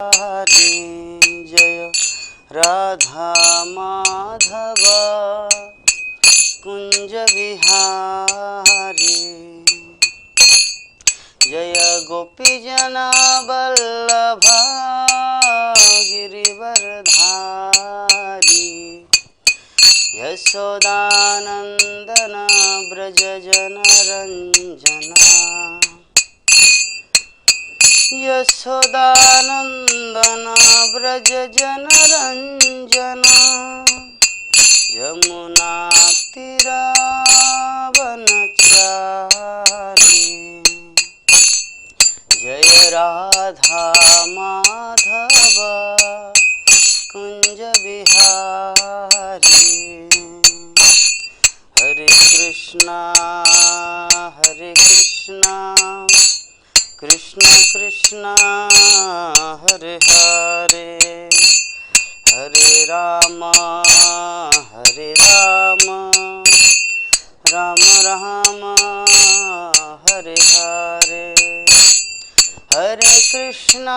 जय राधा माधव कुंज बिहारी जय गोपीजना वल्लभा गिरिवरधारी यशोदानंदन ब्रज जनरंजना यशोदानंदन ब्रज जनरंजना यमुना तीरावनचारी जय राधा माधव कुंज बिहारी हरे कृष्णा कृष्ण कृष्ण हरे हरे हरे राम राम राम हरे हरे हरे कृष्णा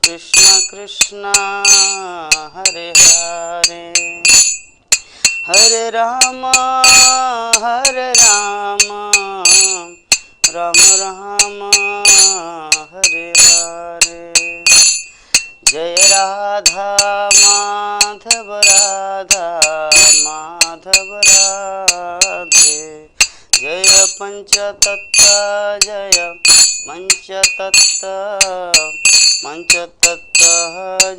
कृष्ण कृष्ण हरे हरे हरे राम राम राम हरे हरे जय राधा माधव राधे जय पंचतत्व जय पंचतत्व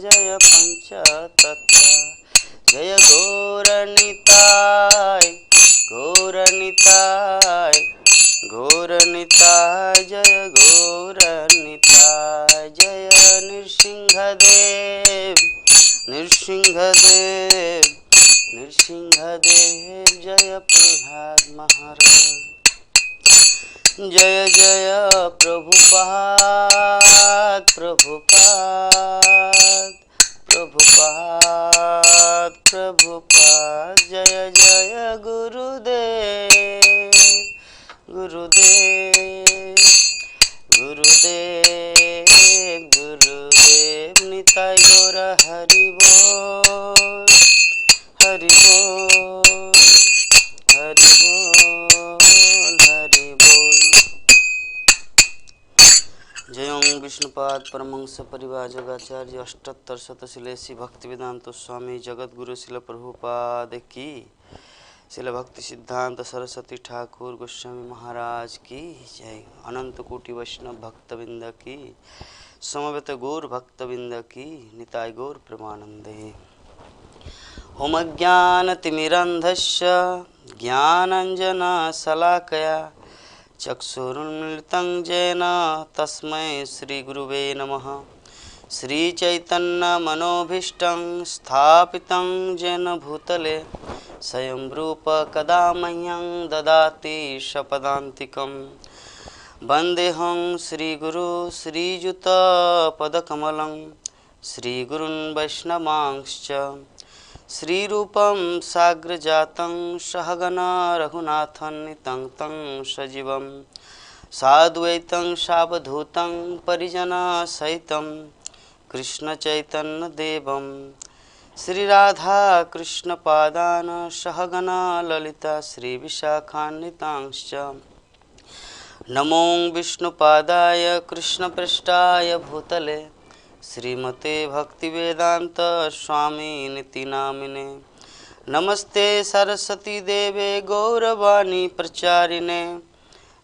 जय पंचतत्व जय गौरनिताय जय गौरनिताय जय नृसिंहदेव जय प्रहलाद महाराज जय जय प्रभुपाद जय जय गुरुदेव निताय गौर हरि बोल जय विष्णुपाद परमहंस परिव्राजकाचार्य अष्टोत्तर शतशिलेशी भक्तिवेदांत स्वामी जगद्गुरु शिल प्रभुपाद की शिल भक्ति सिद्धांत सरस्वती ठाकुर गोस्वामी महाराज की जय अनंत कोटि वैष्णव भक्तविंद की समवेत गौर भक्तविंद की निताय गौर प्रेमानंदे ओम ज्ञानतिमिरन्धस्य ज्ञानाञ्जनशलाकया चक्षुरुन्मिलितं येन तस्मै श्रीगुरुवे नमः श्रीचैतन्यमनोभीष्टं स्थापितं येन भूतले स्वयं रूप कदा मह्यं ददाति सपदान्तिकं वन्देऽहं श्रीगुरु श्रीयुतपदकमलं श्रीगुरुन् वैष्णवांश्च श्रीरूपं साग्रजातं सहगना रघुनाथन्नितं तं सजीवं साद्वैतं सावधूतं परिजनसहितं कृष्णचैतन्यदेवं श्रीराधा कृष्णपादान् सहगना ललिता श्रीविशाखान्वितांश्च नमो विष्णुपादाय कृष्णपृष्ठाय भूतले श्रीमते भक्तिवेदांत स्वामी निति नामिने नमस्ते सरस्वती देवे गौरवाणी प्रचारिणे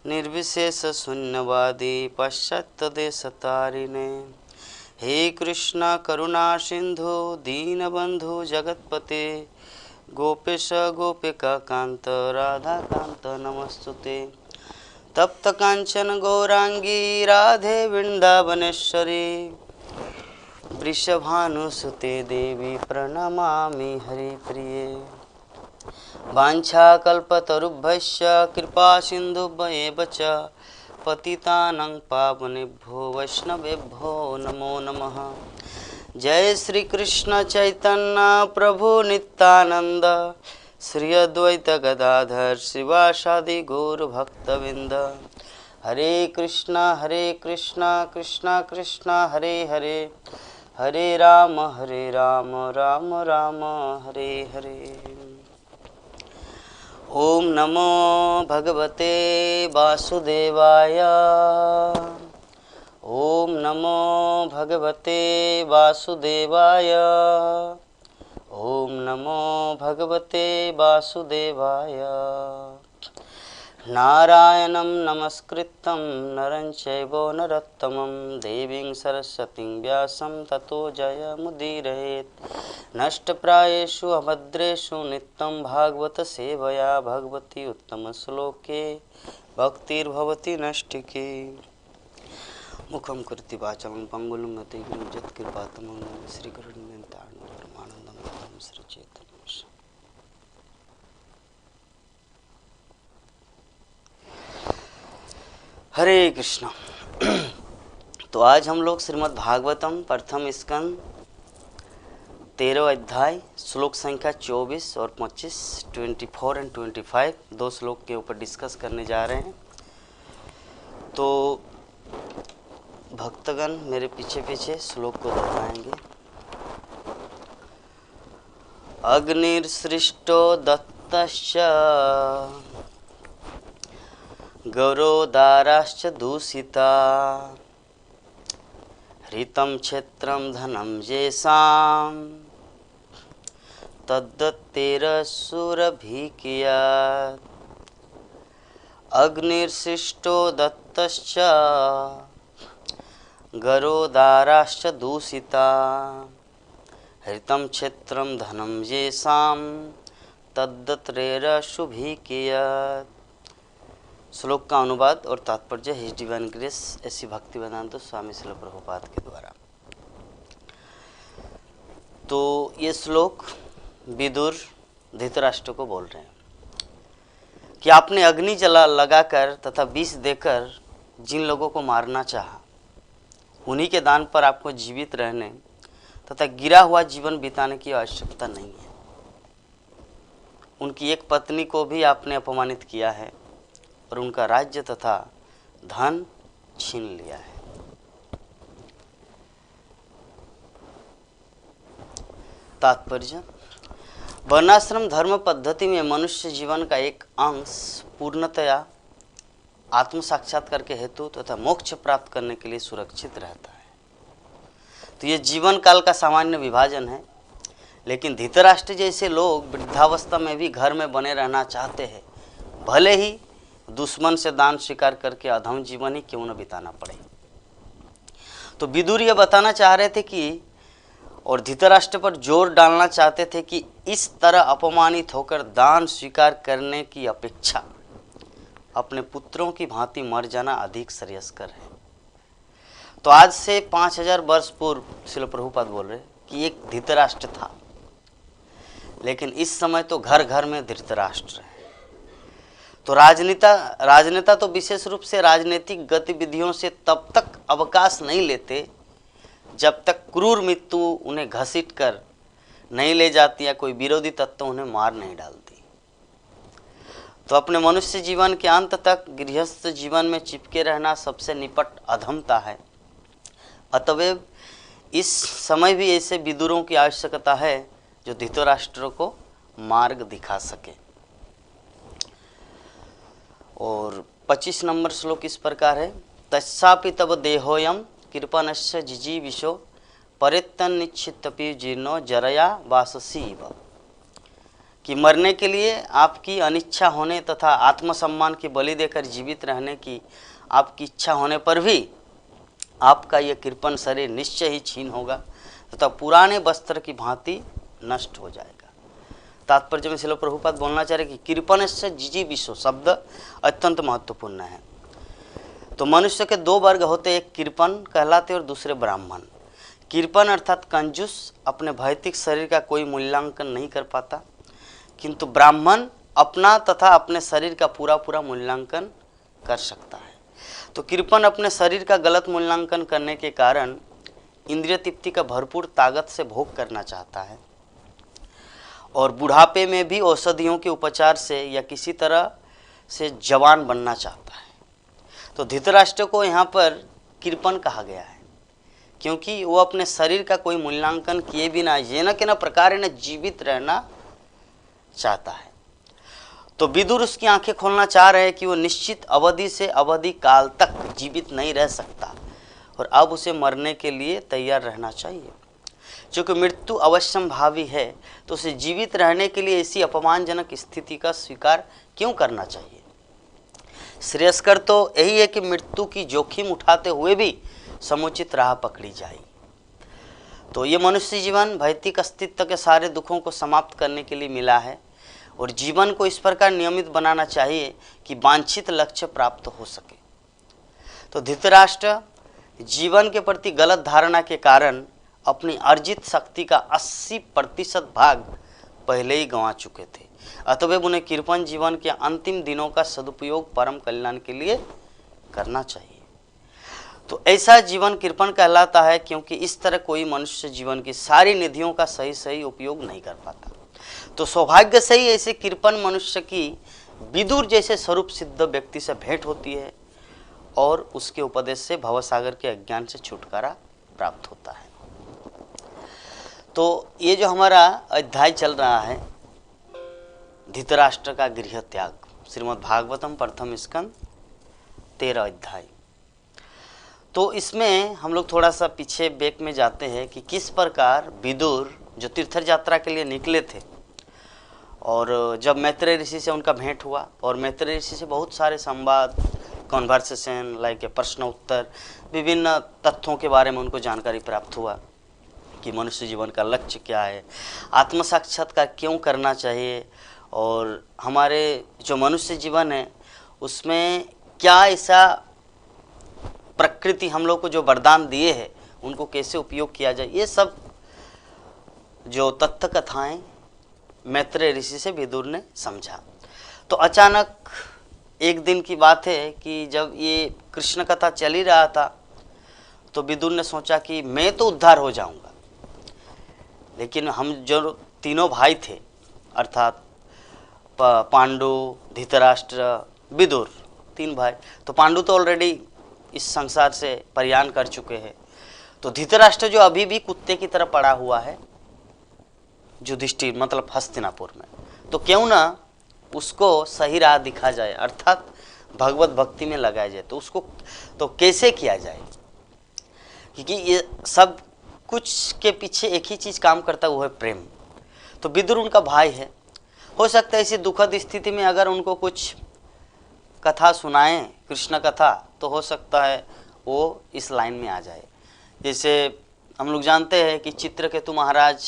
निर्विशेष शून्यवादी पाश्चात्यदेशतारिणे हे कृष्ण करुणा सिंधु दीनबंधु जगत्पते गोपेश गोपिका कांत राधा कांत नमस्तुते तप्त कांचन गौरांगी राधे वृंदावनेश्वरी वृषभानुसुते देवी प्रणमामि हरिप्रिये वाञ्छाकल्पतरुभ्यश्च कृपा सिन्धुभ्येव च पतितानां पावनेभ्यो वैष्णवेभ्यो नमो नमः। जय श्री कृष्ण चैतन्य प्रभु नित्यानंद श्री अद्वैत गदाधर शिवासादि गौर भक्तविंद। हरे कृष्णा कृष्णा कृष्णा हरे हरे, हरे राम राम राम हरे हरे। ओम नमो भगवते वासुदेवाय। ओम नमो भगवते वासुदेवाय। ओम नमो भगवते वासुदेवाय। नारायणं नमस्कृतं नरं चैव नरोत्तमं देवीं सरस्वतीं व्यासं ततो जयमुदीरयेत्। नष्टप्रायेषु अभद्रेषु नित्यं भागवत सेवया भगवती उत्तमश्लोके भक्तिर्भवति नष्टिके। मुखं करोति वाचालं पंगुलं यतिगिरिं यत्कृपातमं श्रीगुरुर्नितानन्दं श्रीचैतन्यं। हरे कृष्णा। तो आज हम लोग श्रीमद् भागवतम प्रथम स्कंद 13 अध्याय श्लोक संख्या 24 और 25, 24 एंड 25 दो श्लोक के ऊपर डिस्कस करने जा रहे हैं। तो भक्तगण मेरे पीछे पीछे श्लोक को दोहराएंगे। अग्निर्सृष्टो दत्तश्च गौरोदाराश्च दूषिता हृतं क्षेत्रं धनं येषां तद्दत्तेरसुरभिकियात्। अग्निर्सृष्टो दत्तश्च गौरोदाराश्च दूषिता हृतं क्षेत्रं धनं येषां तद्दत्तेरसुभिकियात्। श्लोक का अनुवाद और तात्पर्य हिज डिवाइन ग्रेस ऐसी भक्ति वेदांत स्वामी श्रील प्रभुपाद के द्वारा। तो ये श्लोक विदुर धृतराष्ट्र को बोल रहे हैं कि आपने अग्नि जला लगाकर तथा विष देकर जिन लोगों को मारना चाहा, उन्हीं के दान पर आपको जीवित रहने तथा गिरा हुआ जीवन बिताने की आवश्यकता नहीं है। उनकी एक पत्नी को भी आपने अपमानित किया है और उनका राज्य तथा धन छीन लिया है। तात्पर्य: वर्णाश्रम धर्म पद्धति में मनुष्य जीवन का एक अंश पूर्णतया आत्म साक्षात्कार के हेतु तथा मोक्ष प्राप्त करने के लिए सुरक्षित रहता है। तो ये जीवन काल का सामान्य विभाजन है। लेकिन धृतराष्ट्र जैसे लोग वृद्धावस्था में भी घर में बने रहना चाहते हैं, भले ही दुश्मन से दान स्वीकार करके अधम जीवन ही क्यों न बिताना पड़े। तो विदुर ये बताना चाह रहे थे कि और धृतराष्ट्र पर जोर डालना चाहते थे कि इस तरह अपमानित होकर दान स्वीकार करने की अपेक्षा अपने पुत्रों की भांति मर जाना अधिक श्रेयस्कर है। तो आज से 5000 वर्ष पूर्व श्रील प्रभुपाद बोल रहे कि एक धृतराष्ट्र था, लेकिन इस समय तो घर घर में धृतराष्ट्र है। तो राजनेता तो विशेष रूप से राजनीतिक गतिविधियों से तब तक अवकाश नहीं लेते जब तक क्रूर मृत्यु उन्हें घसीट कर नहीं ले जाती या कोई विरोधी तत्व उन्हें मार नहीं डालती। तो अपने मनुष्य जीवन के अंत तक गृहस्थ जीवन में चिपके रहना सबसे निपट अधमता है। अतएव इस समय भी ऐसे विदुरों की आवश्यकता है जो धृतराष्ट्र को मार्ग दिखा सके। और 25 नंबर श्लोक इस प्रकार है: तस्सापि तब देहोयम कृपणस्य जिजीविषो परित्यन्निच्छित्तपि जीर्णो जरया वाससीव। कि मरने के लिए आपकी अनिच्छा होने तथा आत्मसम्मान की बलि देकर जीवित रहने की आपकी इच्छा होने पर भी आपका यह कृपण शरीर निश्चय ही छीन होगा तथा पुराने वस्त्र की भांति नष्ट हो जाएगा। तात्पर्य में श्रील प्रभुपाद बोलना चाह रहे कि कृपण से जिजीविषो शब्द अत्यंत महत्वपूर्ण है। तो मनुष्य के दो वर्ग होते, एक कृपण कहलाते और दूसरे ब्राह्मण। कृपण अर्थात कंजूस, अपने भौतिक शरीर का कोई मूल्यांकन नहीं कर पाता, किंतु ब्राह्मण अपना तथा अपने शरीर का पूरा मूल्यांकन कर सकता है। तो कृपण अपने शरीर का गलत मूल्यांकन करने के कारण इंद्रिय तृप्ति का भरपूर ताकत से भोग करना चाहता है और बुढ़ापे में भी औषधियों के उपचार से या किसी तरह से जवान बनना चाहता है। तो धृतराष्ट्र को यहाँ पर कृपण कहा गया है, क्योंकि वो अपने शरीर का कोई मूल्यांकन किए बिना ये न के न प्रकार न जीवित रहना चाहता है। तो विदुर उसकी आंखें खोलना चाह रहे हैं कि वो निश्चित अवधि से अवधि काल तक जीवित नहीं रह सकता और अब उसे मरने के लिए तैयार रहना चाहिए। क्योंकि मृत्यु अवश्यंभावी है तो उसे जीवित रहने के लिए ऐसी अपमानजनक स्थिति का स्वीकार क्यों करना चाहिए। श्रेयस्कर तो यही है कि मृत्यु की जोखिम उठाते हुए भी समुचित राह पकड़ी जाए। तो ये मनुष्य जीवन भौतिक अस्तित्व के सारे दुखों को समाप्त करने के लिए मिला है और जीवन को इस प्रकार नियमित बनाना चाहिए कि वांछित लक्ष्य प्राप्त हो सके। तो धृतराष्ट्र जीवन के प्रति गलत धारणा के कारण अपनी अर्जित शक्ति का 80% भाग पहले ही गंवा चुके थे, अतः उन्हें कृपण जीवन के अंतिम दिनों का सदुपयोग परम कल्याण के लिए करना चाहिए। तो ऐसा जीवन कृपण कहलाता है, क्योंकि इस तरह कोई मनुष्य जीवन की सारी निधियों का सही उपयोग नहीं कर पाता। तो सौभाग्य से ही ऐसे कृपण मनुष्य की विदुर जैसे स्वरूप सिद्ध व्यक्ति से भेंट होती है और उसके उपदेश से भवसागर के अज्ञान से छुटकारा प्राप्त होता है। तो ये जो हमारा अध्याय चल रहा है धृतराष्ट्र का गृह त्याग, श्रीमद् भागवतम प्रथम स्कंद 13 अध्याय। तो इसमें हम लोग थोड़ा सा पीछे बैक में जाते हैं कि किस प्रकार विदुर जो तीर्थ यात्रा के लिए निकले थे और जब मैत्रेय ऋषि से उनका भेंट हुआ और मैत्रेय ऋषि से बहुत सारे संवाद, कॉन्वर्सेशन लाइक प्रश्न उत्तर, विभिन्न तथ्यों के बारे में उनको जानकारी प्राप्त हुआ कि मनुष्य जीवन का लक्ष्य क्या है, आत्म साक्षात्कार क्यों करना चाहिए और हमारे जो मनुष्य जीवन है उसमें क्या ऐसा प्रकृति हम लोग को जो वरदान दिए हैं उनको कैसे उपयोग किया जाए, ये सब जो तथ्य कथाएं मैत्रेय ऋषि से विदुर ने समझा। तो अचानक एक दिन की बात है कि जब ये कृष्ण कथा चल ही रहा था तो विदुर ने सोचा कि मैं तो उद्धार हो जाऊंगा, लेकिन हम जो तीनों भाई थे अर्थात पांडु, धृतराष्ट्र, विदुर, 3 भाई, तो पांडु तो ऑलरेडी इस संसार से प्रयाण कर चुके हैं। तो धृतराष्ट्र जो अभी भी कुत्ते की तरह पड़ा हुआ है युधिष्ठिर मतलब हस्तिनापुर में, तो क्यों ना उसको सही राह दिखा जाए अर्थात भगवत भक्ति में लगाया जाए। तो उसको तो कैसे किया जाए, क्योंकि ये सब कुछ के पीछे एक ही चीज़ काम करता हुआ है, प्रेम। तो विदुर उनका भाई है, हो सकता है इसी दुखद स्थिति में अगर उनको कुछ कथा सुनाएं कृष्ण कथा तो हो सकता है वो इस लाइन में आ जाए। जैसे हम लोग जानते हैं कि चित्रकेतु महाराज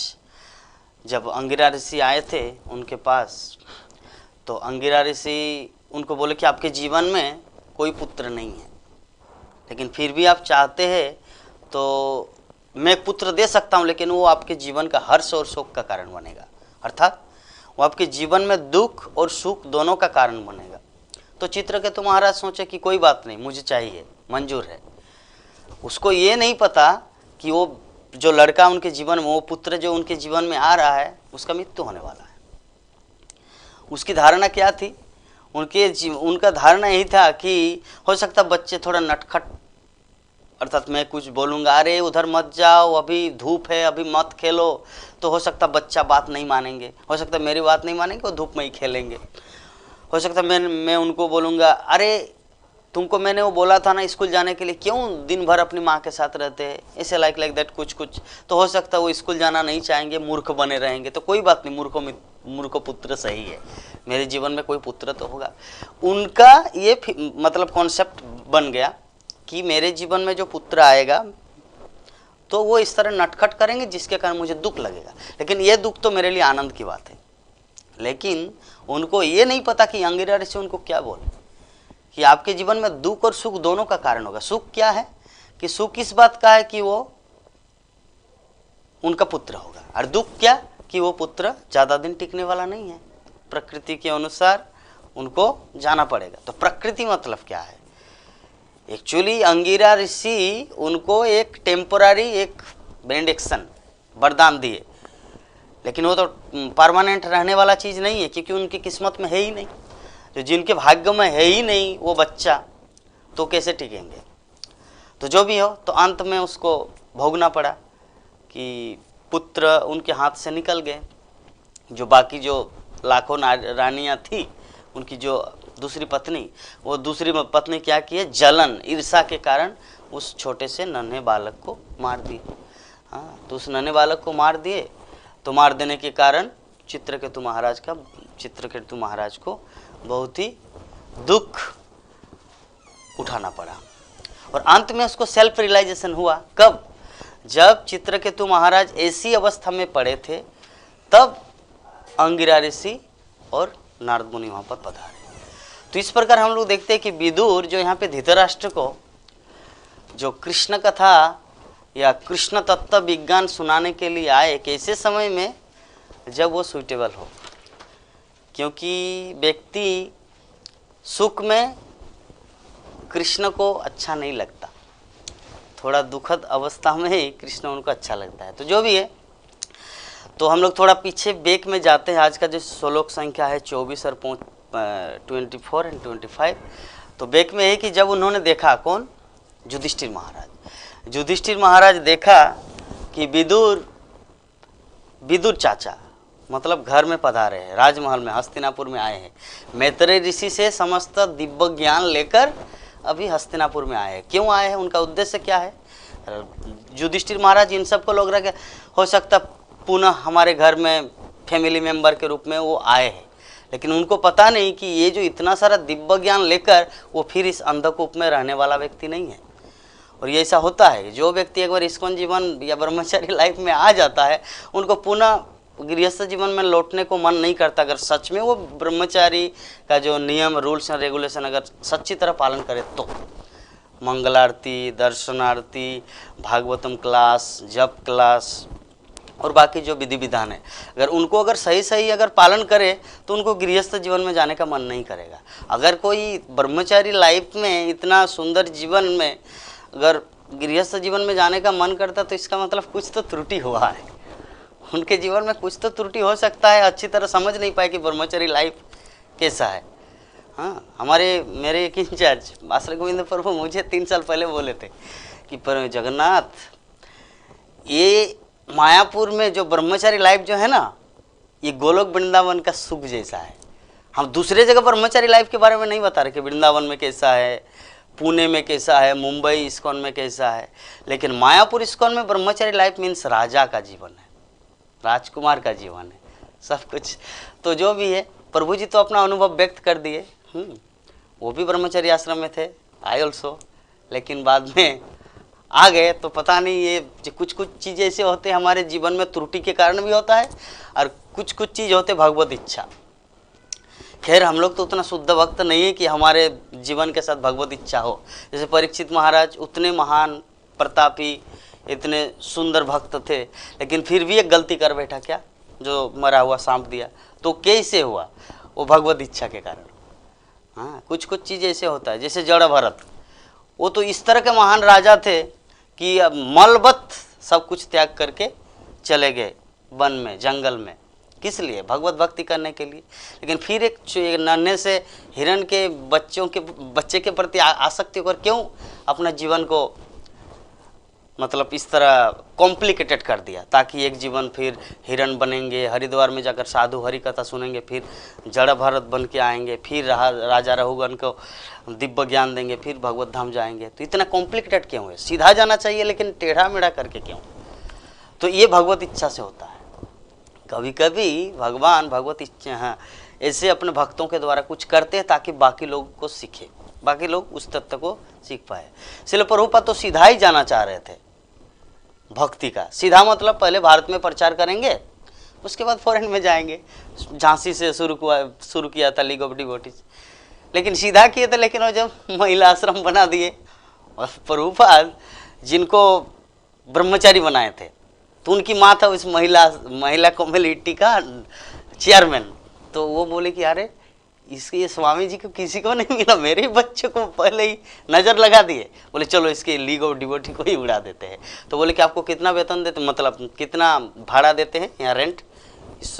जब अंगिरा ऋषि आए थे उनके पास, तो अंगिरा ऋषि उनको बोले कि आपके जीवन में कोई पुत्र नहीं है, लेकिन फिर भी आप चाहते हैं तो मैं पुत्र दे सकता हूँ, लेकिन वो आपके जीवन का हर्ष और शोक का कारण बनेगा, अर्थात वो आपके जीवन में दुख और सुख दोनों का कारण बनेगा। तो चित्रकेतु महाराज सोचे कि कोई बात नहीं, मुझे चाहिए, मंजूर है। उसको ये नहीं पता कि वो जो लड़का उनके जीवन में, वो पुत्र जो उनके जीवन में आ रहा है उसका मृत्यु होने वाला है। उसकी धारणा क्या थी, उनका धारणा यही था कि हो सकता बच्चे थोड़ा नटखट, अर्थात मैं कुछ बोलूँगा अरे उधर मत जाओ, अभी धूप है, अभी मत खेलो, तो हो सकता बच्चा बात नहीं मानेंगे, हो सकता मेरी बात नहीं मानेंगे, वो धूप में ही खेलेंगे। हो सकता मैं उनको बोलूँगा अरे तुमको मैंने वो बोला था ना स्कूल जाने के लिए, क्यों दिन भर अपनी माँ के साथ रहते हैं, ऐसे लाइक दैट कुछ, तो हो सकता है वो स्कूल जाना नहीं चाहेंगे, मूर्ख बने रहेंगे। तो कोई बात नहीं, मूर्ख पुत्र सही है, मेरे जीवन में कोई पुत्र तो होगा। उनका ये मतलब कॉन्सेप्ट बन गया कि मेरे जीवन में जो पुत्र आएगा तो वो इस तरह नटखट करेंगे जिसके कारण मुझे दुख लगेगा, लेकिन ये दुख तो मेरे लिए आनंद की बात है। लेकिन उनको ये नहीं पता कि अंगिरा ऋषि उनको क्या बोले कि आपके जीवन में दुख और सुख दोनों का कारण होगा। सुख क्या है कि सुख इस बात का है कि वो उनका पुत्र होगा, और दुख क्या कि वो पुत्र ज़्यादा दिन टिकने वाला नहीं है, प्रकृति के अनुसार उनको जाना पड़ेगा। तो प्रकृति मतलब क्या है, एक्चुअली अंगिरा ऋषि उनको एक टेम्पोरारी एक बेनेडिक्शन वरदान दिए, लेकिन वो तो परमानेंट रहने वाला चीज़ नहीं है, क्योंकि उनकी किस्मत में है ही नहीं। तो जिनके भाग्य में है ही नहीं वो बच्चा, तो कैसे टिकेंगे। तो जो भी हो, तो अंत में उसको भोगना पड़ा कि पुत्र उनके हाथ से निकल गए। जो बाकी जो लाखों रानियां थी, उनकी जो दूसरी पत्नी, वो दूसरी पत्नी क्या किए, जलन ईर्षा के कारण उस छोटे से नन्हे बालक को मार दिए। हाँ, तो उस नन्हे बालक को मार दिए। तो मार देने के कारण चित्रकेतु महाराज को बहुत ही दुख उठाना पड़ा। और अंत में उसको सेल्फ रियलाइजेशन हुआ। कब? जब चित्रकेतु महाराज ऐसी अवस्था में पड़े थे, तब अंगिरा ऋषि और नारद मुनि वहाँ पर पधारे। तो इस प्रकार हम लोग देखते हैं कि विदुर जो यहाँ पे धृतराष्ट्र को जो कृष्ण कथा या कृष्ण तत्व विज्ञान सुनाने के लिए आए, एक ऐसे समय में जब वो सुइटेबल हो। क्योंकि व्यक्ति सुख में कृष्ण को अच्छा नहीं लगता, थोड़ा दुखद अवस्था में ही कृष्ण उनको अच्छा लगता है। तो जो भी है, तो हम लोग थोड़ा पीछे बेक में जाते हैं। आज का जो श्लोक संख्या है 24 और 24 एंड 25। तो बेक में है कि जब उन्होंने देखा, कौन? युधिष्ठिर महाराज देखा कि विदुर चाचा मतलब घर में पधारे हैं, राजमहल में, हस्तिनापुर में आए हैं। मैत्रेय ऋषि से समस्त दिव्य ज्ञान लेकर अभी हस्तिनापुर में आए हैं। क्यों आए हैं? उनका उद्देश्य क्या है? युधिष्ठिर महाराज इन सबको लग रहा है कि हो सकता पुनः हमारे घर में फैमिली मेंबर के रूप में वो आए हैं, लेकिन उनको पता नहीं कि ये जो इतना सारा दिव्य ज्ञान लेकर वो फिर इस अंधकूप में रहने वाला व्यक्ति नहीं है। और ये ऐसा होता है, जो व्यक्ति एक बार इस्कॉन जीवन या ब्रह्मचारी लाइफ में आ जाता है, उनको पुनः गृहस्थ जीवन में लौटने को मन नहीं करता, अगर सच में वो ब्रह्मचारी का जो नियम, रूल्स एंड रेगुलेशन अगर सच्ची तरह पालन करे तो। मंगलारती, दर्शनारती, भागवतम क्लास, जप क्लास और बाकी जो विधि विधान है, अगर उनको अगर सही अगर पालन करे तो उनको गृहस्थ जीवन में जाने का मन नहीं करेगा। अगर कोई ब्रह्मचारी लाइफ में इतना सुंदर जीवन में अगर गृहस्थ जीवन में जाने का मन करता, तो इसका मतलब कुछ तो त्रुटि हुआ है, उनके जीवन में कुछ तो त्रुटि हो सकता है, अच्छी तरह समझ नहीं पाए कि ब्रह्मचारी लाइफ कैसा है। हाँ, मेरे एक इंचार्ज आश्रय गोविंद प्रभु मुझे 3 साल पहले बोले थे कि पर जगन्नाथ, ये मायापुर में जो ब्रह्मचारी लाइफ जो है ना, ये गोलोक वृंदावन का सुख जैसा है। हम दूसरे जगह ब्रह्मचारी लाइफ के बारे में नहीं बता रहे कि वृंदावन में कैसा है, पुणे में कैसा है, मुंबई इस्कॉन में कैसा है, लेकिन मायापुर इस्कॉन में ब्रह्मचारी लाइफ मीन्स राजा का जीवन है, राजकुमार का जीवन है, सब कुछ। तो जो भी है, प्रभु जी तो अपना अनुभव व्यक्त कर दिए। वो भी ब्रह्मचारी आश्रम में थे, आई ऑल्सो, लेकिन बाद में आ गए। तो पता नहीं, ये कुछ चीज़ें ऐसे होते हैं हमारे जीवन में, त्रुटि के कारण भी होता है, और कुछ चीज़ होते भगवत इच्छा। खैर, हम लोग तो उतना शुद्ध भक्त नहीं है कि हमारे जीवन के साथ भगवत इच्छा हो। जैसे परीक्षित महाराज उतने महान प्रतापी, इतने सुंदर भक्त थे, लेकिन फिर भी एक गलती कर बैठा, क्या? जो मरा हुआ सांप दिया। तो कैसे हुआ? वो भगवत इच्छा के कारण। हाँ, कुछ चीज़ ऐसे होता है। जैसे जड़ भरत, वो तो इस तरह के महान राजा थे कि मलबत सब कुछ त्याग करके चले गए वन में, जंगल में। किस लिए? भगवत भक्ति करने के लिए। लेकिन फिर एक नन्हे से हिरण के बच्चे के प्रति आसक्ति होकर क्यों अपना जीवन को मतलब इस तरह कॉम्प्लिकेटेड कर दिया, ताकि एक जीवन फिर हिरण बनेंगे, हरिद्वार में जाकर साधु हरि कथा सुनेंगे, फिर जड़ भरत बन के आएंगे, फिर राजा रघुगण को दिव्य ज्ञान देंगे, फिर भगवत धाम जाएंगे। तो इतना कॉम्प्लिकेटेड क्यों है? सीधा जाना चाहिए, लेकिन टेढ़ा मेढ़ा करके क्यों? तो ये भगवत इच्छा से होता है। कभी कभी भगवान भगवत इच्छा ऐसे अपने भक्तों के द्वारा कुछ करते हैं ताकि बाकी लोग को सीखे, बाकी लोग उस तत्व को सीख पाए। श्रील प्रभुपाद तो सीधा ही जाना चाह रहे थे भक्ति का। सीधा मतलब पहले भारत में प्रचार करेंगे, उसके बाद फॉरेन में जाएंगे। झांसी से शुरू किया था लीग ऑफ डिवोटीज, लेकिन सीधा किए थे। लेकिन वो जब महिला आश्रम बना दिए, और प्रभुपाद जिनको ब्रह्मचारी बनाए थे, तो उनकी माँ था उस महिला कम्युनिटी का चेयरमैन। तो वो बोले कि अरे इसके ये स्वामी जी को किसी को नहीं मिला, मेरे ही बच्चे को पहले ही नज़र लगा दिए। बोले चलो इसके लीग ऑफ डिवोटी को ही उड़ा देते हैं। तो बोले कि आपको कितना वेतन देते, मतलब कितना भाड़ा देते हैं यहाँ रेंट इस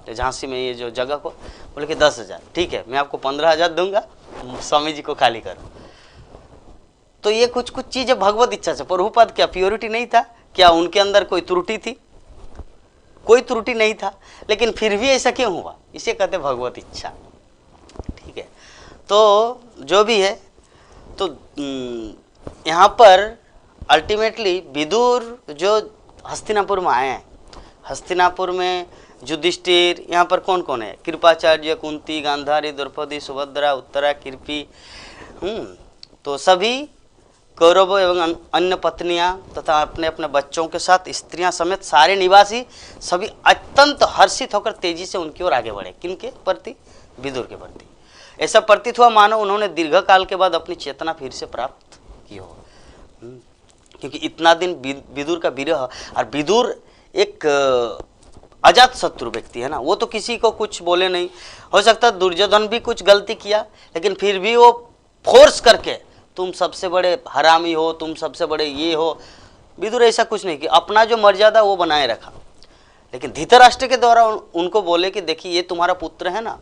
झांसी में ये जो जगह को? बोले कि 10,000। ठीक है, मैं आपको 15,000 दूंगा, स्वामी जी को खाली करो। तो ये कुछ कुछ चीजें भगवत इच्छा से। प्रभुपाद क्या प्योरिटी नहीं था क्या? उनके अंदर कोई त्रुटि थी? कोई त्रुटि नहीं था, लेकिन फिर भी ऐसा क्यों हुआ? इसे कहते भगवत इच्छा। ठीक है, तो जो भी है, तो यहाँ पर अल्टीमेटली विदुर जो हस्तिनापुर में आए हैं, हस्तिनापुर में युधिष्ठिर, यहाँ पर कौन कौन है? कृपाचार्य, कुंती, गांधारी, द्रौपदी, सुभद्रा, उत्तरा, कृपी, तो सभी कौरवों एवं अन्य पत्नियां तथा अपने अपने बच्चों के साथ स्त्रियां समेत सारे निवासी सभी अत्यंत हर्षित होकर तेजी से उनकी ओर आगे बढ़े। किनके प्रति? विदुर के प्रति। ऐसा प्रतीत हुआ मानो उन्होंने दीर्घ काल के बाद अपनी चेतना फिर से प्राप्त की हो, क्योंकि इतना दिन विदुर का विरह, और विदुर एक अजात शत्रु व्यक्ति है ना, वो तो किसी को कुछ बोले नहीं। हो सकता है दुर्योधन भी कुछ गलती किया, लेकिन फिर भी वो फोर्स करके तुम सबसे बड़े हरामी हो, तुम सबसे बड़े ये हो। विदुर ऐसा कुछ नहीं किया, अपना जो मर्यादा वो बनाए रखा। लेकिन धृतराष्ट्र के द्वारा उनको बोले कि देखिए ये तुम्हारा पुत्र है ना,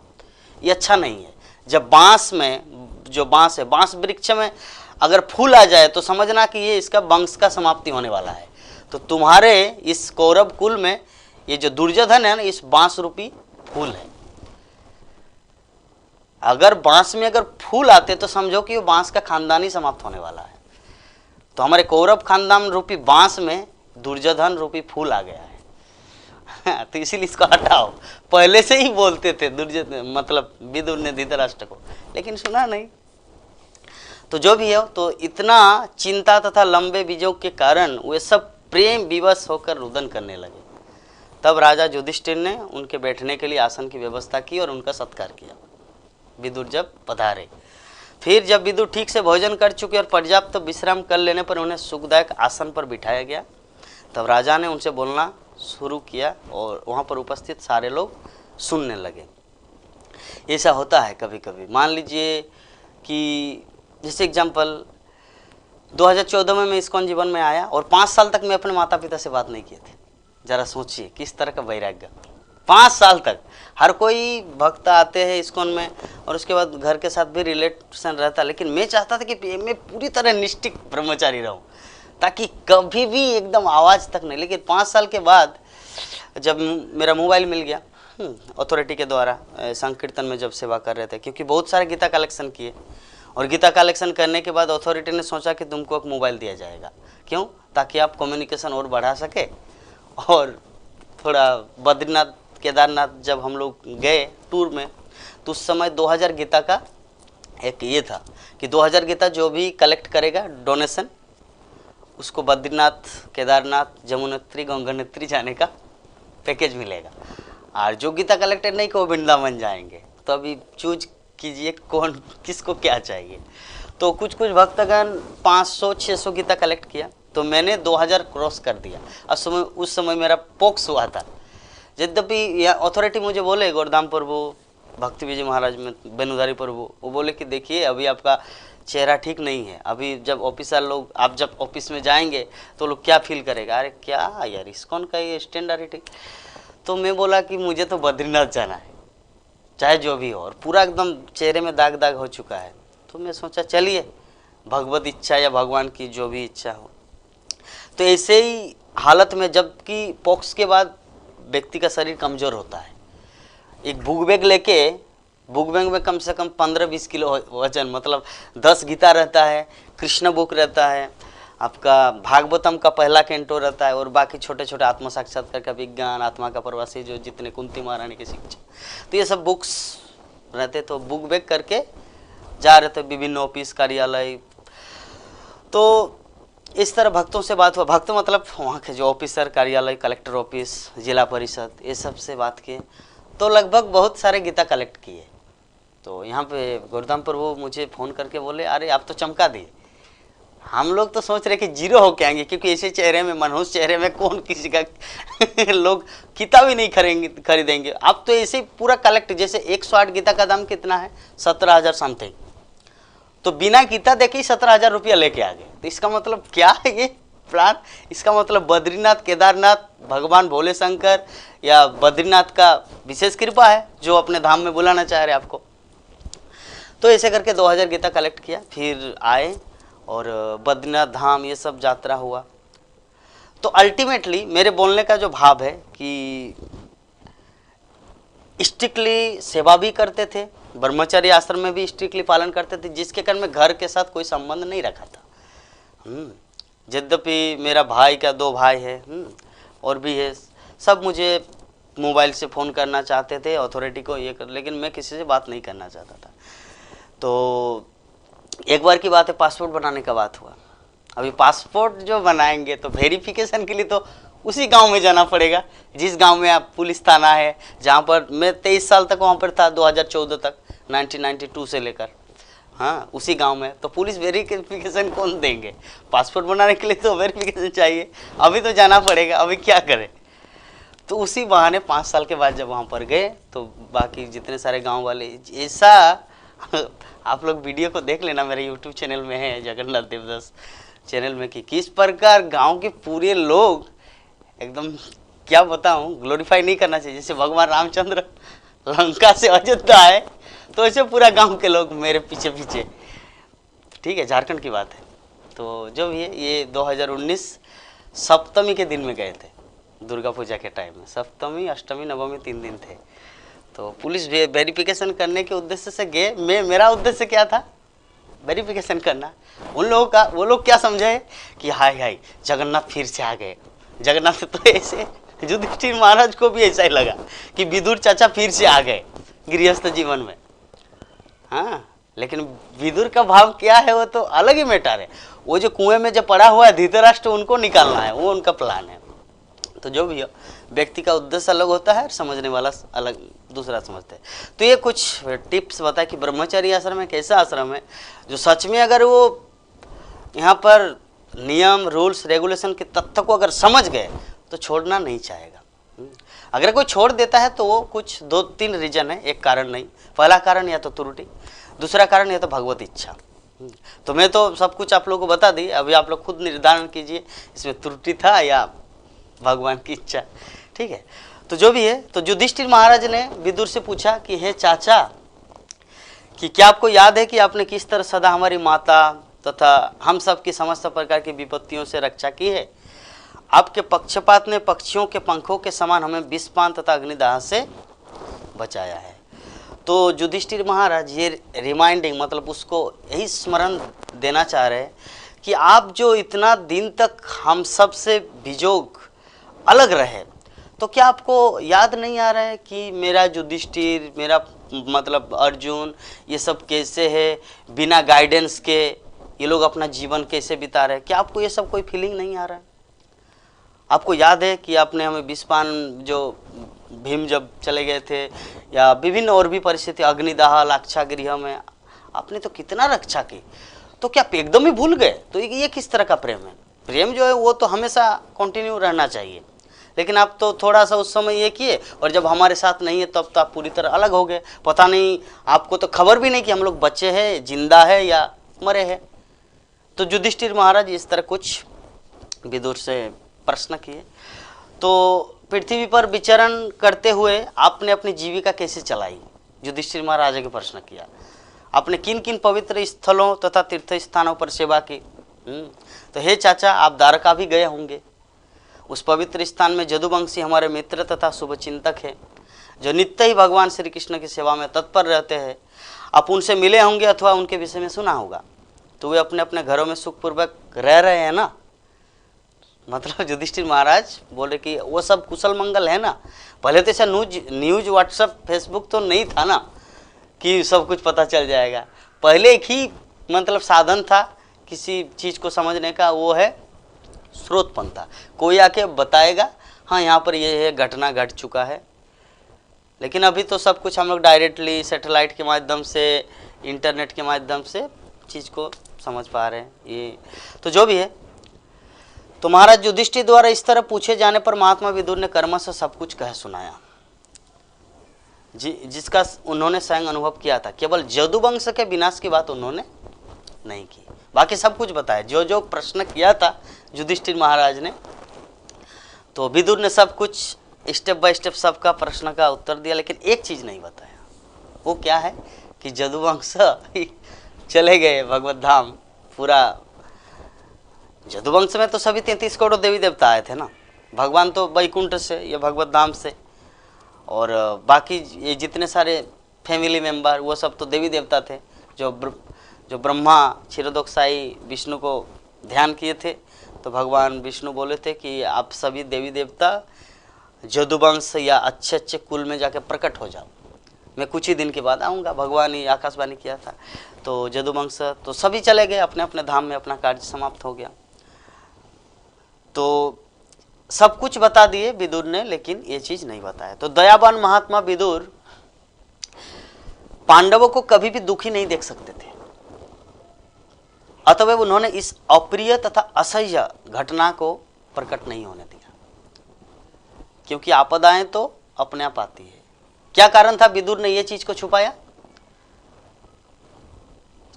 ये अच्छा नहीं है। जब बांस में, जो बांस है, बांस वृक्ष में अगर फूल आ जाए तो समझना कि ये इसका वंश का समाप्ति होने वाला है। तो तुम्हारे इस कौरव कुल में ये जो दुर्योधन है ना, इस बांस रूपी फूल है। अगर बांस में अगर फूल आते तो समझो कि वो बांस का खानदान ही समाप्त होने वाला है। तो हमारे कौरव खानदान रूपी बांस में दुर्योधन रूपी फूल आ गया है। तो इसीलिए इसको हटाओ। पहले से ही बोलते थे दुर्योधन, मतलब विदुर ने धृतराष्ट्र को, लेकिन सुना नहीं। तो जो भी है, तो इतना चिंता तथा लंबे बीजों के कारण वे सब प्रेम विवश होकर रुदन करने लगे। तब राजा युधिष्ठिर ने उनके बैठने के लिए आसन की व्यवस्था की और उनका सत्कार किया। विदुर जब पधारे, फिर जब विदुर ठीक से भोजन कर चुके और पर्याप्त विश्राम कर लेने पर उन्हें सुखदायक आसन पर बिठाया गया, तब राजा ने उनसे बोलना शुरू किया और वहाँ पर उपस्थित सारे लोग सुनने लगे। ऐसा होता है कभी कभी। मान लीजिए कि जैसे एग्जाम्पल 2014 में मैं इस्कॉन जीवन में आया और 5 साल तक मैं अपने माता पिता से बात नहीं किए थे। जरा सोचिए किस तरह का वैराग्य। 5 साल तक हर कोई भक्त आते हैं इस्कॉन में और उसके बाद घर के साथ भी रिलेशन रहता, लेकिन मैं चाहता था कि मैं पूरी तरह निष्ठिक ब्रह्मचारी रहूं, ताकि कभी भी एकदम आवाज़ तक नहीं। लेकिन 5 साल के बाद जब मेरा मोबाइल मिल गया अथॉरिटी के द्वारा, संकीर्तन में जब सेवा कर रहे थे, क्योंकि बहुत सारे गीता कलेक्शन किए, और गीता कलेक्शन करने के बाद अथॉरिटी ने सोचा कि तुमको एक मोबाइल दिया जाएगा। क्यों? ताकि आप कम्युनिकेशन और बढ़ा सके। और थोड़ा बद्रीनाथ केदारनाथ जब हम लोग गए टूर में, तो उस समय 2000 गीता का एक ये था कि 2000 गीता जो भी कलेक्ट करेगा डोनेशन, उसको बद्रीनाथ केदारनाथ जमुनोत्री गंगोत्री जाने का पैकेज मिलेगा। और जो गीता कलेक्टेड नहीं को वृंदावन जाएंगे। तो अभी चूज कीजिए कौन किसको क्या चाहिए। तो कुछ कुछ भक्तगण 500-600 गीता कलेक्ट किया, तो मैंने 2000 क्रॉस कर दिया। उस समय मेरा पोक्स हुआ था। यद्यपि यह अथॉरिटी मुझे बोले, गोरधाम प्रभु, भक्ति विजय महाराज में बेनुधारी प्रभु, वो बोले कि देखिए अभी आपका चेहरा ठीक नहीं है, अभी जब ऑफिसर लोग, आप जब ऑफिस में जाएंगे तो लोग क्या फील करेगा। अरे क्या यार, इस्कॉन का ये स्टैंडर्ड। तो मैं बोला कि मुझे तो बद्रीनाथ जाना है चाहे जो भी हो, और पूरा एकदम चेहरे में दाग दाग हो चुका है। तो मैं सोचा चलिए भगवत इच्छा या भगवान की जो भी इच्छा हो। तो ऐसे ही हालत में, जबकि पॉक्स के बाद व्यक्ति का शरीर कमज़ोर होता है, एक बुक बैग लेके, बुक बैग में कम से कम 15-20 किलो वजन, मतलब 10 गीता रहता है, कृष्ण बुक रहता है, आपका भागवतम का पहला कैंटो रहता है, और बाकी छोटे छोटे आत्म साक्षात्कार का विज्ञान, आत्मा का प्रवासी, जो जितने कुंती महारानी की शिक्षा, तो ये सब बुक्स रहते। तो बुक बैग करके जा रहे थे विभिन्न ऑफिस कार्यालय। तो इस तरह भक्तों से बात हुआ। भक्त मतलब वहाँ के जो ऑफिसर, कार्यालय, कलेक्टर ऑफिस, जिला परिषद, ये सब से बात किए। तो लगभग बहुत सारे गीता कलेक्ट किए। तो यहाँ पे गोरधाम प्रभु मुझे फ़ोन करके बोले, अरे आप तो चमका दिए, हम लोग तो सोच रहे कि जीरो होके आएंगे, क्योंकि ऐसे चेहरे में, मनहूस चेहरे में कौन किसी का लोग किताब ही नहीं खरीदेंगे। आप तो ऐसे पूरा कलेक्ट, जैसे 108 गीता का दाम कितना है, 17,000 समथिंग, तो बिना गीता देखे ही 17,000 रुपया लेके आ गए। तो इसका मतलब क्या है ये प्लान? इसका मतलब बद्रीनाथ केदारनाथ भगवान भोले शंकर या बद्रीनाथ का विशेष कृपा है जो अपने धाम में बुलाना चाह रहे आपको। तो ऐसे करके 2000 गीता कलेक्ट किया, फिर आए और बद्रीनाथ धाम ये सब यात्रा हुआ। तो अल्टीमेटली मेरे बोलने का जो भाव है कि स्ट्रिक्टली सेवा भी करते थे, ब्रह्मचर्य आश्रम में भी स्ट्रिक्टली पालन करते थे, जिसके कारण मैं घर के साथ कोई संबंध नहीं रखा था। यद्यपि मेरा भाई का 2 भाई है और भी है, सब मुझे मोबाइल से फ़ोन करना चाहते थे अथॉरिटी को ये कर, लेकिन मैं किसी से बात नहीं करना चाहता था। तो एक बार की बात है, पासपोर्ट बनाने का बात हुआ। अभी पासपोर्ट जो बनाएंगे तो वेरिफिकेशन के लिए तो उसी गांव में जाना पड़ेगा जिस गांव में आप पुलिस थाना है, जहां पर मैं 23 साल तक वहां पर था, 2014 तक, 1992 से लेकर, हाँ उसी गांव में। तो पुलिस वेरिफिकेशन कौन देंगे? पासपोर्ट बनाने के लिए तो वेरिफिकेशन चाहिए, अभी तो जाना पड़ेगा, अभी क्या करें। तो उसी बहाने 5 साल के बाद जब वहाँ पर गए तो बाकी जितने सारे गांव वाले, ऐसा आप लोग वीडियो को देख लेना, मेरे यूट्यूब चैनल में है, जगन्नाथ देवदास चैनल में, कि किस प्रकार गांव के पूरे लोग एकदम, क्या बताऊं, ग्लोरीफाई नहीं करना चाहिए। जैसे भगवान रामचंद्र लंका से अयोध्या आए तो ऐसे पूरा गांव के लोग मेरे पीछे पीछे, ठीक है, झारखंड की बात है। तो जो भी है, ये 2019 सप्तमी के दिन में गए थे, दुर्गा पूजा के टाइम में, सप्तमी अष्टमी नवमी 3 दिन थे। तो पुलिस वेरिफिकेशन करने के उद्देश्य से गए। मेरा उद्देश्य क्या था? वेरिफिकेशन करना। उन लोगों का, वो लोग क्या समझे कि हाय हाय जगन्नाथ फिर से आ गए। जगन्नाथ तो ऐसे, युधिष्ठिर महाराज को भी ऐसा ही लगा कि विदुर चाचा फिर से आ गए गृहस्थ जीवन में। हाँ, लेकिन विदुर का भाव क्या है वो तो अलग ही मैटर है। वो जो कुएं में जो पड़ा हुआ है धृतराष्ट्र, उनको निकालना है, वो उनका प्लान है। तो जो भी हो, व्यक्ति का उद्देश्य अलग होता है, समझने वाला अलग दूसरा समझते हैं। तो ये कुछ टिप्स बताए कि ब्रह्मचर्य आश्रम एक ऐसा आश्रम है जो सच में अगर वो यहाँ पर नियम रूल्स रेगुलेशन के तथ्य को अगर समझ गए तो छोड़ना नहीं चाहेगा। अगर कोई छोड़ देता है तो वो कुछ 2-3 रीजन है, एक कारण नहीं। पहला कारण या तो त्रुटि, दूसरा कारण या तो भगवत इच्छा। तो मैं तो सब कुछ आप लोगों को बता दी, अभी आप लोग खुद निर्धारण कीजिए इसमें त्रुटि था या भगवान की इच्छा, ठीक है। तो जो भी है, तो युधिष्ठिर महाराज ने विदुर से पूछा कि हे चाचा, कि क्या आपको याद है कि आपने किस तरह सदा हमारी माता तथा हम सब की समस्त प्रकार की विपत्तियों से रक्षा की है? आपके पक्षपात ने पक्षियों के पंखों के समान हमें विषपान तथा अग्निदाह से बचाया है। तो युधिष्ठिर महाराज ये रिमाइंडिंग, मतलब उसको यही स्मरण देना चाह रहे हैं कि आप जो इतना दिन तक हम सब से विजोग अलग रहे, तो क्या आपको याद नहीं आ रहा है कि मेरा युधिष्ठिर, मेरा मतलब अर्जुन, ये सब कैसे है, बिना गाइडेंस के ये लोग अपना जीवन कैसे बिता रहे हैं? क्या आपको ये सब कोई फीलिंग नहीं आ रहा है? आपको याद है कि आपने हमें विषपान, जो भीम जब चले गए थे, या विभिन्न और भी परिस्थिति, अग्निदाह, लाक्षागृह में आपने तो कितना रक्षा की, तो क्या आप एकदम ही भूल गए? तो ये किस तरह का प्रेम है? प्रेम जो है वो तो हमेशा कंटिन्यू रहना चाहिए, लेकिन आप तो थोड़ा सा उस समय ये किए और जब हमारे साथ नहीं है तब तो आप पूरी तरह अलग हो गए। पता नहीं, आपको तो खबर भी नहीं कि हम लोग बच्चे हैं, जिंदा है या मरे हैं। तो युधिष्ठिर महाराज इस तरह कुछ विदुर से प्रश्न किए। तो पृथ्वी पर विचरण करते हुए आपने अपनी जीविका कैसे चलाई? युधिष्ठिर महाराज आगे प्रश्न किया। आपने किन किन पवित्र स्थलों तथा तीर्थ स्थानों पर सेवा की? तो हे चाचा, आप द्वारका भी गए होंगे। उस पवित्र स्थान में जदुवंशी हमारे मित्र तथा शुभचिंतक हैं, जो नित्य ही भगवान श्री कृष्ण की सेवा में तत्पर रहते हैं। आप उनसे मिले होंगे अथवा उनके विषय में सुना होगा। तो वे अपने अपने घरों में सुखपूर्वक रह रहे हैं ना? मतलब युधिष्ठिर महाराज बोले कि वो सब कुशल मंगल है ना? पहले तो ऐसा न्यूज व्हाट्सएप फेसबुक तो नहीं था ना कि सब कुछ पता चल जाएगा। पहले एक ही मतलब साधन था किसी चीज़ को समझने का, वो है स्रोत पंथा। कोई आके बताएगा हाँ यहाँ पर ये है, घटना घट चुका है। लेकिन अभी तो सब कुछ हम लोग डायरेक्टली सैटेलाइट के माध्यम से, इंटरनेट के माध्यम से चीज़ को समझ पा रहे हैं। ये तो जो भी है, तो महाराज युधिष्ठिर द्वारा इस तरह पूछे जाने पर महात्मा विदुर ने कर्म से सब कुछ कह सुनाया, जिसका उन्होंने स्वयं अनुभव किया था। केवल जदुवंश के विनाश की बात उन्होंने नहीं की, बाकी सब कुछ बताया। जो जो प्रश्न किया था युधिष्ठिर महाराज ने, तो विदुर ने सब कुछ स्टेप बाय स्टेप सबका प्रश्न का उत्तर दिया, लेकिन एक चीज़ नहीं बताया। वो क्या है कि जदुवंश चले गए भगवत धाम, पूरा जदुवंश में तो सभी 33 करोड़ देवी देवता आए थे ना, भगवान तो वैकुंठ से या भगवत धाम से, और बाकी ये जितने सारे फैमिली मेंबर वो सब तो देवी देवता थे। जो ब्रह्मा क्षीरोदोक्षाई विष्णु को ध्यान किए थे, तो भगवान विष्णु बोले थे कि आप सभी देवी देवता जदुवंश या अच्छे अच्छे कुल में जाके प्रकट हो जाओ, मैं कुछ ही दिन के बाद आऊँगा। भगवान ही आकाशवाणी किया था। तो जदुवंश तो सभी चले गए अपने अपने धाम में, अपना कार्य समाप्त हो गया। तो सब कुछ बता दिए विदुर ने, लेकिन ये चीज नहीं बताया। तो दयावान महात्मा विदुर पांडवों को कभी भी दुखी नहीं देख सकते थे, अतः उन्होंने इस अप्रिय तथा असह्य घटना को प्रकट नहीं होने दिया, क्योंकि आपदाएं तो अपने आप आती है। क्या कारण था विदुर ने ये चीज को छुपाया?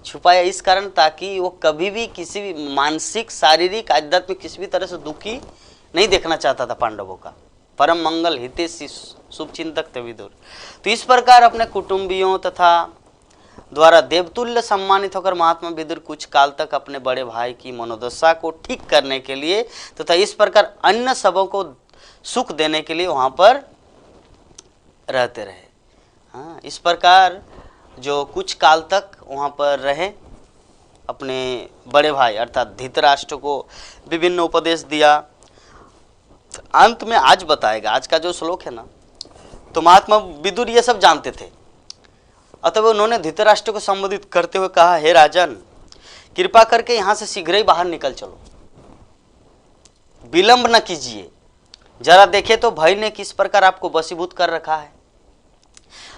छुपाया इस कारण ताकि वो कभी भी किसी भी मानसिक, शारीरिक, आध्यात्मिक किसी भी तरह से दुखी नहीं देखना चाहता था पांडवों का। परम मंगल हितैषी शुभचिंतक थे विदुर। तो इस प्रकार अपने कुटुंबियों तथा द्वारा देवतुल्य सम्मानित होकर महात्मा विदुर कुछ काल तक अपने बड़े भाई की मनोदशा को ठीक करने के लिए तथा इस प्रकार अन्य सबों को सुख देने के लिए वहां पर रहते रहे। हाँ, इस प्रकार जो कुछ काल तक वहां पर रहे, अपने बड़े भाई अर्थात धृतराष्ट्र को विभिन्न उपदेश दिया। अंत में आज बताएगा, आज का जो श्लोक है ना, तो महात्मा विदुर ये सब जानते थे, अतः उन्होंने धृतराष्ट्र को संबोधित करते हुए कहा, हे राजन, कृपा करके यहां से शीघ्र ही बाहर निकल चलो, विलंब न कीजिए। जरा देखे तो भय ने किस प्रकार आपको वशीभूत कर रखा है।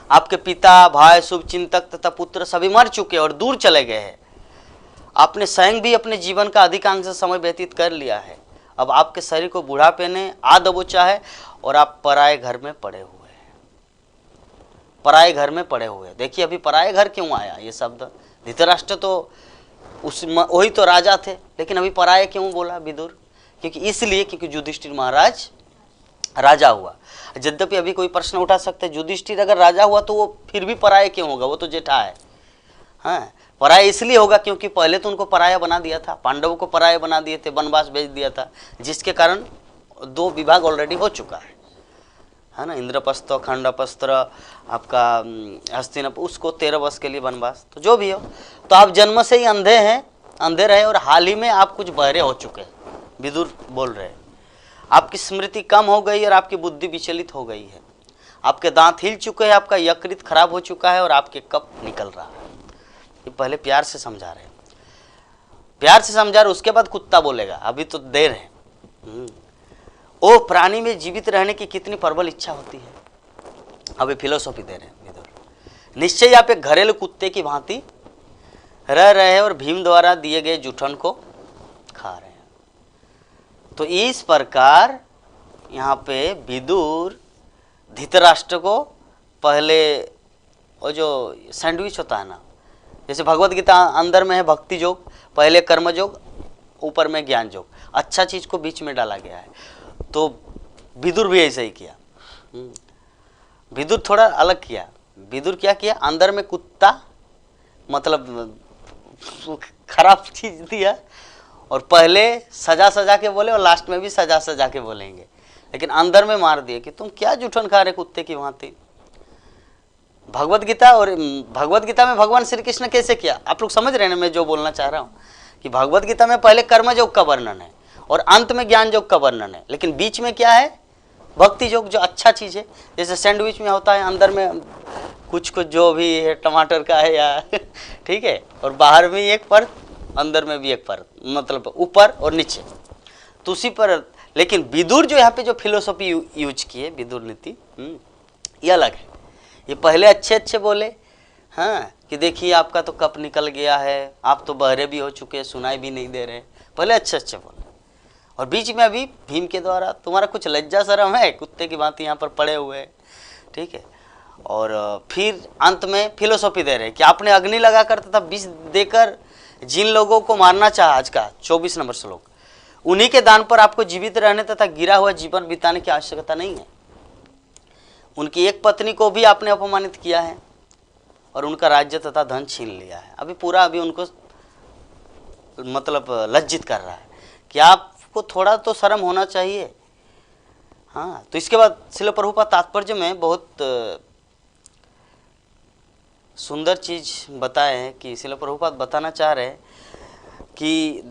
आपके पिता, भाई, शुभचिंतक तथा पुत्र सभी मर चुके और दूर चले गए हैं। आपने स्वयं भी अपने जीवन का अधिकांश समय व्यतीत कर लिया है। अब आपके शरीर को बुढ़ापे ने आ दबोचा है और आप पराये घर में पड़े हुए हैं। पराये घर में पड़े हुए हैं। देखिए अभी पराये घर क्यों आया ये शब्द? धृतराष्ट्र तो वही तो राजा थे, लेकिन अभी पराये क्यों बोला विदुर? क्योंकि इसलिए क्योंकि युधिष्ठिर महाराज राजा हुआ। यद्यपि अभी कोई प्रश्न उठा सकते, युधिष्ठिर अगर राजा हुआ तो वो फिर भी पराये क्यों होगा? वो तो जेठा है। हाँ, पराया इसलिए होगा क्योंकि पहले तो उनको पराया बना दिया था, पांडवों को पराया बना दिए थे, वनवास भेज दिया था, जिसके कारण 2 विभाग ऑलरेडी हो चुका है ना। इंद्रप्रस्थ, खंडप्रस्थ, आपका हस्तिनापुर, उसको 13 वर्ष के लिए वनवास। तो जो भी हो, तो आप जन्म से ही अंधे हैं, अंधे रहे, और हाल ही में आप कुछ बहरे हो चुके हैं। विदुर बोल रहे हैं आपकी स्मृति कम हो गई और आपकी बुद्धि विचलित हो गई है। आपके दांत हिल चुके हैं, आपका यकृत खराब हो चुका है और आपके कफ निकल रहा है। ये पहले प्यार से समझा रहे हैं, प्यार से समझा रहे, उसके बाद कुत्ता बोलेगा, अभी तो देर है। ओ प्राणी में जीवित रहने की कितनी प्रबल इच्छा होती है। अभी फिलोसॉफी दे रहे हैं विदुर। निश्चय आप एक घरेलू कुत्ते की भांति रह रहे हैं और भीम द्वारा दिए गए जूठन को खा रहे हैं। तो इस प्रकार यहाँ पे विदुर धृतराष्ट्र को पहले वो जो सैंडविच होता है ना, जैसे भगवत गीता अंदर में है भक्ति योग, पहले कर्म योग, ऊपर में ज्ञान योग, अच्छा चीज को बीच में डाला गया है। तो विदुर भी ऐसा ही किया। विदुर थोड़ा अलग किया। विदुर क्या किया? अंदर में कुत्ता मतलब खराब चीज दिया और पहले सजा सजा के बोले और लास्ट में भी सजा सजा के बोलेंगे, लेकिन अंदर में मार दिए कि तुम क्या जूठन खा रहे कुत्ते की भांति। भगवत गीता, और भगवत गीता में भगवान श्री कृष्ण कैसे किया आप लोग समझ रहे हैं मैं जो बोलना चाह रहा हूँ, कि भगवत गीता में पहले कर्म योग का वर्णन है और अंत में ज्ञान योग का वर्णन है, लेकिन बीच में क्या है? भक्ति योग, जो अच्छा चीज है। जैसे सैंडविच में होता है अंदर में कुछ कुछ जो भी है टमाटर का है या ठीक है, और बाहर में एक परत, अंदर में भी एक परत, मतलब ऊपर और नीचे, तो उसी पर। लेकिन विदुर जो यहाँ पे जो फिलोसॉफी यूज किए, विदुर नीति, ये अलग है। ये पहले अच्छे अच्छे बोले, हाँ, कि देखिए आपका तो कप निकल गया है, आप तो बहरे भी हो चुके हैं, सुनाई भी नहीं दे रहे, पहले अच्छे अच्छे बोले। और बीच में अभी भीम के द्वारा तुम्हारा कुछ लज्जा शर्म है, कुत्ते की भांति यहाँ पर पड़े हुए हैं, ठीक है। और फिर अंत में फिलोसॉफी दे रहे कि आपने अग्नि लगा कर तथा विष देकर जिन लोगों को मारना चाहा, आज का 24 नंबर श्लोक, उन्हीं के दान पर आपको जीवित रहने तथा गिरा हुआ जीवन बिताने की आवश्यकता नहीं है। उनकी एक पत्नी को भी आपने अपमानित किया है और उनका राज्य तथा धन छीन लिया है। अभी उनको मतलब लज्जित कर रहा है कि आपको थोड़ा तो शर्म होना चाहिए। हाँ, तो इसके बाद श्रील प्रभुपाद तात्पर्य में बहुत सुंदर चीज बताए हैं कि श्रील प्रभुपाद बताना चाह रहे हैं कि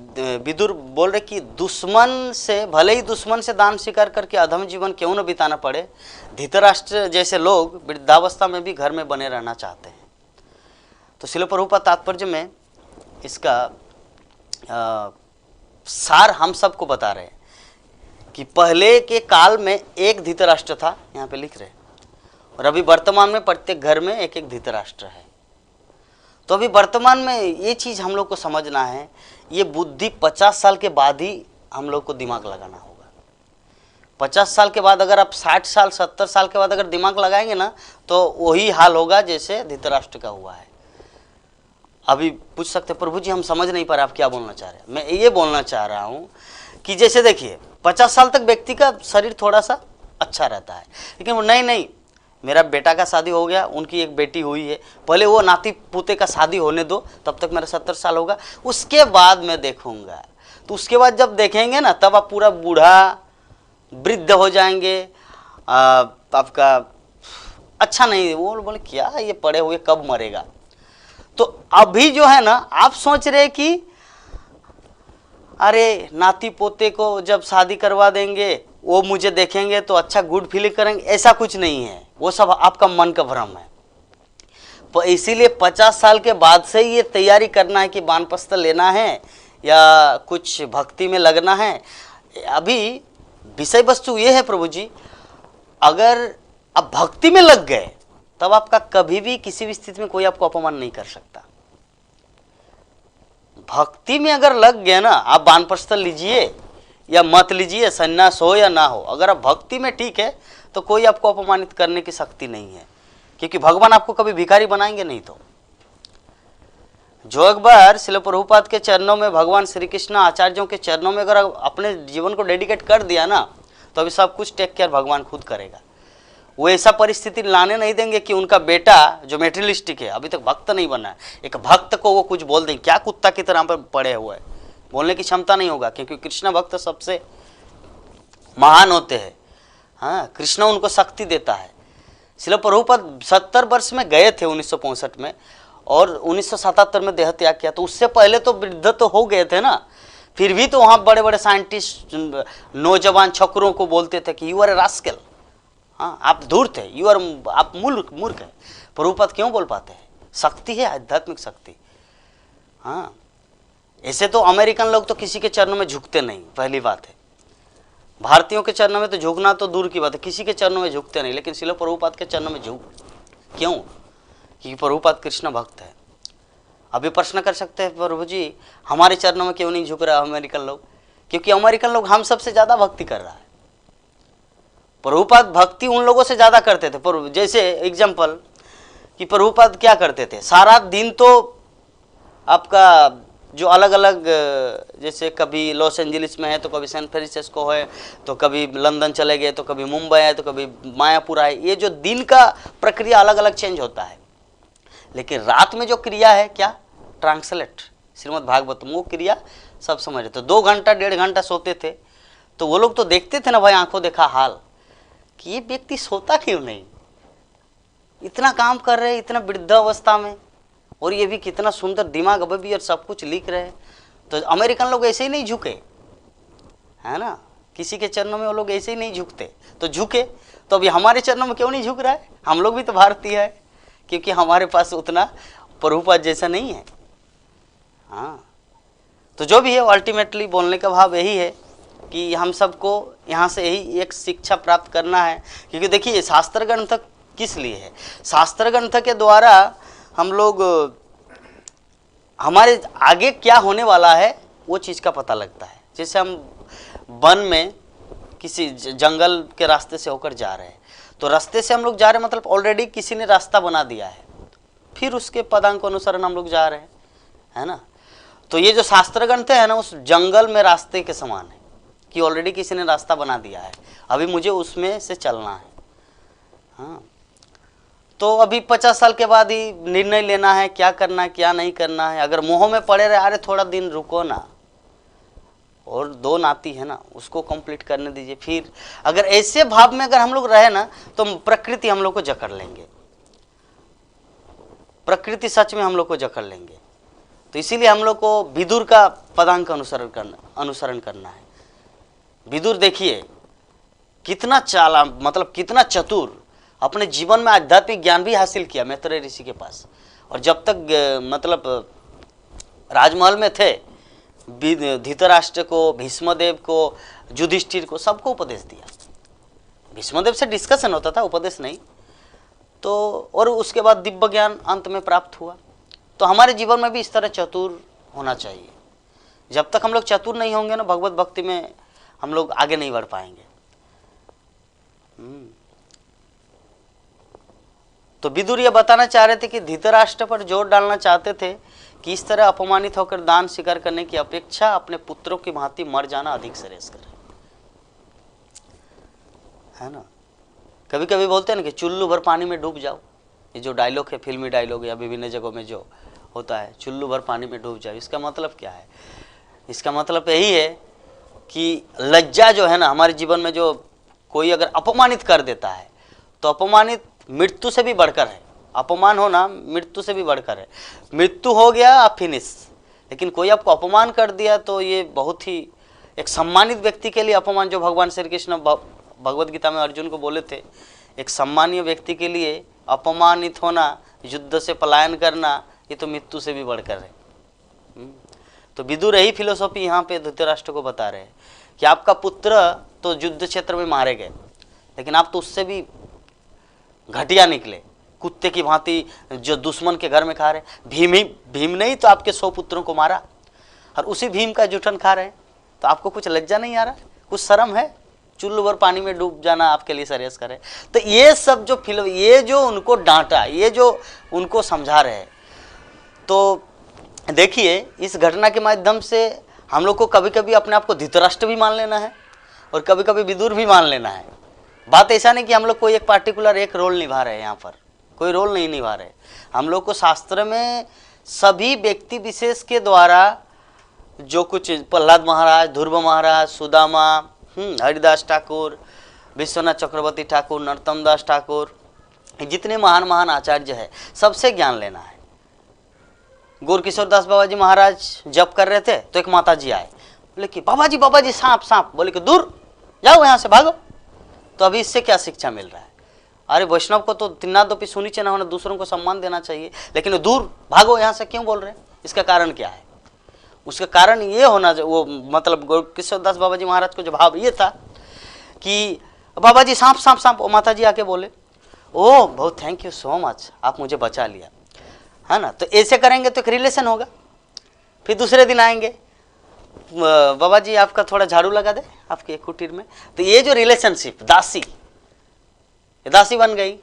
विदुर बोल रहे कि दुश्मन से, भले ही दुश्मन से दान स्वीकार करके अधम जीवन क्यों न बिताना पड़े, धृतराष्ट्र जैसे लोग वृद्धावस्था में भी घर में बने रहना चाहते हैं। तो श्रील प्रभुपाद तात्पर्य में इसका सार हम सबको बता रहे हैं कि पहले के काल में एक धृतराष्ट्र था, यहाँ पे लिख रहे हैं, और अभी वर्तमान में प्रत्येक घर में एक एक धृतराष्ट्र है। तो अभी वर्तमान में ये चीज़ हम लोग को समझना है, ये बुद्धि 50 साल के बाद ही हम लोग को दिमाग लगाना होगा। 50 साल के बाद अगर आप 60 साल 70 साल के बाद अगर दिमाग लगाएंगे ना, तो वही हाल होगा जैसे धृतराष्ट्र का हुआ है। अभी पूछ सकते प्रभु जी हम समझ नहीं पा रहे आप क्या बोलना चाह रहे हैं। मैं ये बोलना चाह रहा हूँ कि जैसे देखिए 50 साल तक व्यक्ति का शरीर थोड़ा सा अच्छा रहता है, लेकिन वो नहीं मेरा बेटा का शादी हो गया, उनकी एक बेटी हुई है, पहले वो नाती पोते का शादी होने दो, तब तक मेरा 70 साल होगा, उसके बाद मैं देखूंगा। तो उसके बाद जब देखेंगे ना, तब आप पूरा बूढ़ा वृद्ध हो जाएंगे, आपका अच्छा नहीं। वो बोले क्या ये पड़े हुए कब मरेगा। तो अभी जो है ना, आप सोच रहे कि अरे नाती पोते को जब शादी करवा देंगे, वो मुझे देखेंगे तो अच्छा गुड फीलिंग करेंगे, ऐसा कुछ नहीं है। वो सब आपका मन का भ्रम है। तो इसीलिए 50 साल के बाद से ही ये तैयारी करना है कि वानप्रस्थ लेना है या कुछ भक्ति में लगना है। अभी विषय वस्तु ये है प्रभु जी, अगर आप भक्ति में लग गए तब आपका कभी भी किसी भी स्थिति में कोई आपको अपमान नहीं कर सकता। भक्ति में अगर लग गए ना, आप वानप्रस्थ लीजिए या मत लीजिए, सन्यास हो या ना हो, अगर आप भक्ति में ठीक है तो कोई आपको अपमानित करने की शक्ति नहीं है, क्योंकि भगवान आपको कभी भिखारी बनाएंगे नहीं। तो जो एक बार श्रील प्रभुपाद के चरणों में, भगवान श्री कृष्ण आचार्यों के चरणों में अगर अपने जीवन को डेडिकेट कर दिया ना, तो अभी सब कुछ टेक केयर भगवान खुद करेगा। वो ऐसा परिस्थिति लाने नहीं देंगे कि उनका बेटा जो मेटेरियलिस्टिक है, अभी तक भक्त नहीं बना है, एक भक्त को वो कुछ बोल देंगे, क्या कुत्ता की तरह पर पड़े हुए है, बोलने की क्षमता नहीं होगा, क्योंकि कृष्ण भक्त सबसे महान होते हैं। हाँ, कृष्ण उनको शक्ति देता है। श्रील प्रभुपाद 70 वर्ष में गए थे 1965 में, और 1977 में देह त्याग किया। तो उससे पहले तो वृद्ध तो हो गए थे ना, फिर भी तो वहाँ बड़े बड़े साइंटिस्ट नौजवान छकरों को बोलते थे कि यू आर ए रास्केल, हाँ आप दूर थे, यू आर, आप मूर्ख है। प्रभुपाद क्यों बोल पाते हैं? शक्ति है, आध्यात्मिक शक्ति। हाँ, ऐसे तो अमेरिकन लोग तो किसी के चरणों में झुकते नहीं, पहली बात है। भारतीयों के चरणों में तो झुकना तो दूर की बात है, किसी के चरणों में झुकते नहीं, लेकिन श्रील प्रभुपाद के चरणों में झुक क्यों? क्योंकि प्रभुपाद कृष्ण भक्त है। अभी प्रश्न कर सकते हैं प्रभु जी हमारे चरणों में क्यों नहीं झुक रहा अमेरिकन लोग? क्योंकि अमेरिकन लोग हम सबसे ज्यादा भक्ति कर रहा है। प्रभुपाद भक्ति उन लोगों से ज्यादा करते थे। जैसे एग्जाम्पल कि प्रभुपाद क्या करते थे, सारा दिन तो आपका जो अलग अलग, जैसे कभी लॉस एंजलिस में है तो कभी सैन फ्रांसिस्को है, तो कभी लंदन चले गए, तो कभी मुंबई है, तो कभी मायापुर है। ये जो दिन का प्रक्रिया अलग अलग चेंज होता है, लेकिन रात में जो क्रिया है क्या, ट्रांसलेट श्रीमद् भागवतम, वो क्रिया सब समझ रहे। तो 2 घंटा 1.5 घंटा सोते थे, तो वो लोग तो देखते थे ना भाई, आंखों देखा हाल कि ये व्यक्ति सोता क्यों नहीं, इतना काम कर रहे हैं इतना वृद्धावस्था में, और ये भी कितना सुंदर दिमाग अभी भी और सब कुछ लिख रहे हैं। तो अमेरिकन लोग ऐसे ही नहीं झुके, है ना, किसी के चरणों में वो लोग ऐसे ही नहीं झुकते। तो झुके तो अभी हमारे चरणों में क्यों नहीं झुक रहा है? हम लोग भी तो भारतीय है, क्योंकि हमारे पास उतना प्रभुपाद जैसा नहीं है। हाँ, तो जो भी है अल्टीमेटली बोलने का भाव यही है कि हम सबको यहाँ से यही एक शिक्षा प्राप्त करना है। क्योंकि देखिए शास्त्र ग्रंथ किस लिए है, शास्त्र ग्रंथ के द्वारा हम लोग हमारे आगे क्या होने वाला है वो चीज़ का पता लगता है। जैसे हम वन में किसी जंगल के रास्ते से होकर जा रहे हैं, तो रास्ते से हम लोग जा रहे हैं मतलब ऑलरेडी किसी ने रास्ता बना दिया है, फिर उसके पदांक अनुसरण हम लोग जा रहे हैं, है ना। तो ये जो शास्त्र ग्रंथ है ना, उस जंगल में रास्ते के समान है कि ऑलरेडी किसी ने रास्ता बना दिया है, अभी मुझे उसमें से चलना है। हाँ, तो अभी 50 साल के बाद ही निर्णय लेना है क्या करना है क्या नहीं करना है। अगर मोह में पड़े रहे, अरे थोड़ा दिन रुको ना, और 2 नाती है ना, उसको कंप्लीट करने दीजिए। फिर अगर ऐसे भाव में अगर हम लोग रहे ना तो प्रकृति हम लोग को जकड़ लेंगे, प्रकृति सच में हम लोग को जकड़ लेंगे। तो इसीलिए हम लोग को विदुर का पदांक अनुसरण करना है। विदुर देखिए कितना चाला, मतलब कितना चतुर, अपने जीवन में आध्यात्मिक ज्ञान भी हासिल किया मैत्रेय ऋषि के पास। और जब तक मतलब राजमहल में थे, धृतराष्ट्र को, भीष्मदेव को, युधिष्ठिर को, सबको उपदेश दिया। भीष्मदेव से डिस्कशन होता था, उपदेश नहीं। तो और उसके बाद दिव्य ज्ञान अंत में प्राप्त हुआ। तो हमारे जीवन में भी इस तरह चतुर होना चाहिए। जब तक हम लोग चतुर नहीं होंगे ना, भगवत भक्ति में हम लोग आगे नहीं बढ़ पाएंगे। तो विदुर ये बताना चाह रहे थे कि धृतराष्ट्र पर जोर डालना चाहते थे कि इस तरह अपमानित होकर दान स्वीकार करने की अपेक्षा अपने पुत्रों की भांति मर जाना अधिक श्रेयस्कर है ना। कभी कभी बोलते हैं ना कि चुल्लू भर पानी में डूब जाओ, ये जो डायलॉग है, फिल्मी डायलॉग या विभिन्न जगहों में जो होता है, चुल्लू भर पानी में डूब जाओ, इसका मतलब क्या है? इसका मतलब यही है कि लज्जा जो है ना हमारे जीवन में, जो कोई अगर अपमानित कर देता है तो अपमानित मृत्यु से भी बढ़कर है। अपमान होना मृत्यु से भी बढ़कर है। मृत्यु हो गया आप फिनिश, लेकिन कोई आपको अपमान कर दिया तो ये बहुत ही एक सम्मानित व्यक्ति के लिए अपमान, जो भगवान श्री कृष्ण भगवद गीता में अर्जुन को बोले थे, एक सम्मानीय व्यक्ति के लिए अपमानित होना, युद्ध से पलायन करना, ये तो मृत्यु से भी बढ़कर है। तो विदुर यही फिलोसॉफी यहाँ पे धृतराष्ट्र को बता रहे हैं कि आपका पुत्र तो युद्ध क्षेत्र में मारे गए, लेकिन आप तो उससे भी घटिया निकले, कुत्ते की भांति जो दुश्मन के घर में खा रहे। भीम ने ही तो आपके 100 पुत्रों को मारा और उसी भीम का जूठन खा रहे हैं। तो आपको कुछ लज्जा नहीं आ रहा, कुछ शर्म है? चुल्लू भर पानी में डूब जाना आपके लिए श्रेयस करे। तो ये सब जो ये जो उनको डांटा, ये जो उनको समझा रहे हैं, तो देखिए इस घटना के माध्यम से हम लोग को कभी कभी अपने आप को धृतराष्ट्र भी मान लेना है और कभी कभी विदुर भी मान लेना है। बात ऐसा नहीं कि हम लोग कोई एक पार्टिकुलर एक रोल निभा रहे हैं, यहाँ पर कोई रोल नहीं निभा रहे। हम लोग को शास्त्र में सभी व्यक्ति विशेष के द्वारा जो कुछ, प्रहलाद महाराज, ध्रुव महाराज, सुदामा, हरिदास ठाकुर, विश्वनाथ चक्रवर्ती ठाकुर, नरोत्तम दास ठाकुर, जितने महान महान आचार्य है, सबसे ज्ञान लेना है। गौरकिशोर दास बाबा जी महाराज जप कर रहे थे तो एक माता जी आए, बोले कि बाबा जी सांप सांप, बोले कि दूर जाओ यहाँ से, भागो। तो अभी इससे क्या शिक्षा मिल रहा है? अरे वैष्णव को तो तिन्ना दोपी सुनी चना होना, दूसरों को सम्मान देना चाहिए, लेकिन दूर भागो यहाँ से क्यों बोल रहे हैं? इसका कारण क्या है? उसका कारण ये होना, वो मतलब गौरकिशोर दास बाबा जी महाराज को जो भाव ये था कि बाबा जी सांप सांप सांप, और माता जी आके बोले ओह बहुत थैंक यू सो मच, आप मुझे बचा लिया, है ना। तो ऐसे करेंगे तो एक रिलेशन होगा। फिर दूसरे दिन आएंगे, बाबा जी आपका थोड़ा झाड़ू लगा दे आपके कुटीर में। तो ये जो रिलेशनशिप, दासी बन गई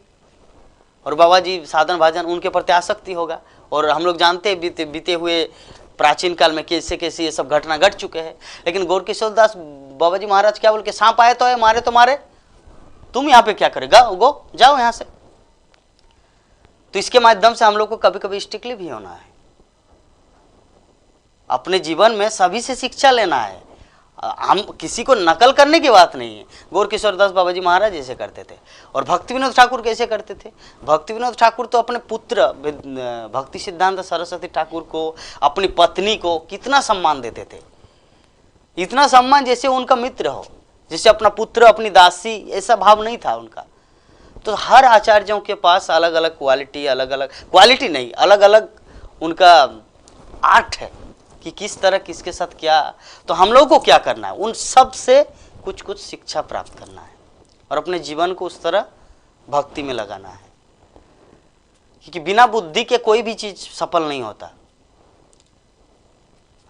और बाबा जी साधन भाजन, उनके प्रति आसक्ति होगा। और हम लोग जानते हैं बीते हुए प्राचीन काल में कैसे कैसे ये सब घटना घट चुके हैं। लेकिन गौरकिशोर दास बाबा जी महाराज क्या बोल के, सांप आए तो है, मारे तो मारे, तुम यहाँ पे क्या करेगा, गो जाओ यहाँ से। तो इसके माध्यम से हम लोग को कभी कभी स्ट्रिक्टली भी होना है, अपने जीवन में सभी से शिक्षा लेना है। हम किसी को नकल करने की बात नहीं है। गौरकिशोर दास बाबा जी महाराज ऐसे करते थे। और भक्ति विनोद ठाकुर कैसे करते थे? भक्ति विनोद ठाकुर तो अपने पुत्र भक्ति सिद्धांत सरस्वती ठाकुर को, अपनी पत्नी को कितना सम्मान देते थे, इतना सम्मान जैसे उनका मित्र हो, जैसे अपना पुत्र, अपनी दासी, ऐसा भाव नहीं था उनका। तो हर आचार्यों के पास अलग अलग क्वालिटी, अलग अलग उनका आर्ट है कि किस तरह किसके साथ क्या। तो हम लोगों को क्या करना है? उन सब से कुछ कुछ शिक्षा प्राप्त करना है और अपने जीवन को उस तरह भक्ति में लगाना है, क्योंकि बिना बुद्धि के कोई भी चीज सफल नहीं होता।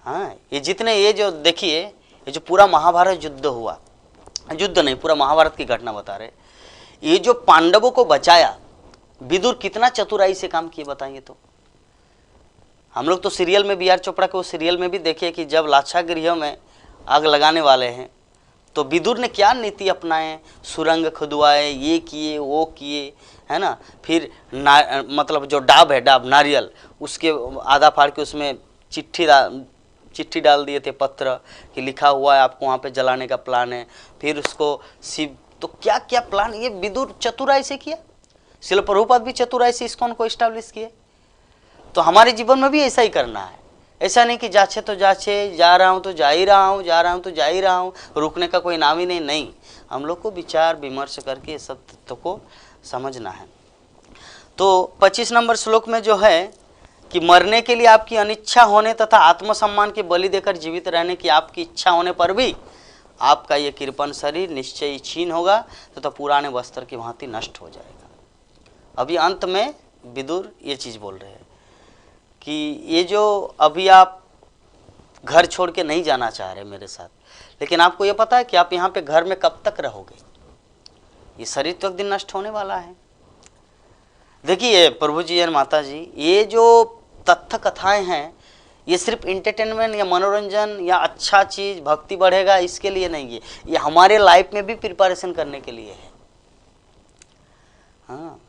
हाँ, ये जो देखिए, ये जो पूरा महाभारत युद्ध हुआ, युद्ध नहीं पूरा महाभारत की घटना बता रहे, ये जो पांडवों को बचाया, विदुर कितना चतुराई से काम किए बताइए। तो हम लोग तो सीरियल में, बी आर चोपड़ा के वो सीरियल में भी देखिए कि जब लाक्षागृह में आग लगाने वाले हैं तो विदुर ने क्या नीति अपनाए, सुरंग खुदवाए, ये किए वो किए, है ना। फिर मतलब जो डाब है, डाब नारियल, उसके आधा फाड़ के उसमें चिट्ठी चिट्ठी डाल दिए थे, पत्र कि लिखा हुआ है आपको वहाँ पे जलाने का प्लान है। फिर उसको शिव, तो क्या क्या प्लान ये विदुर चतुराई से किया, श्रील प्रभुपाद भी चतुराई से इस्कॉन को एस्टैब्लिश किए। तो हमारे जीवन में भी ऐसा ही करना है। ऐसा नहीं कि जाचे तो जाचे, जा रहा हूँ तो जा ही रहा हूँ, जा रहा हूँ तो जा ही रहा हूँ, रुकने का कोई नाम ही नहीं। हम लोग को विचार विमर्श करके सब तत्व को समझना है। तो 25 नंबर श्लोक में जो है कि मरने के लिए आपकी अनिच्छा होने तथा आत्मसम्मान की बलि देकर जीवित रहने की आपकी इच्छा होने पर भी आपका ये कृपण शरीर निश्चय ही छीन होगा तथा पुराने वस्त्र की भांति नष्ट हो जाएगा। अभी अंत में विदुर ये चीज़ बोल रहे हैं कि ये जो अभी आप घर छोड़ के नहीं जाना चाह रहे मेरे साथ, लेकिन आपको ये पता है कि आप यहाँ पे घर में कब तक रहोगे, ये शरीर तो एक दिन नष्ट होने वाला है। देखिए प्रभु जी और माता जी, ये जो तथ्य कथाएं हैं ये सिर्फ इंटरटेनमेंट या मनोरंजन या अच्छा चीज़ भक्ति बढ़ेगा इसके लिए नहीं है, ये हमारे लाइफ में भी प्रिपरेशन करने के लिए है। हाँ,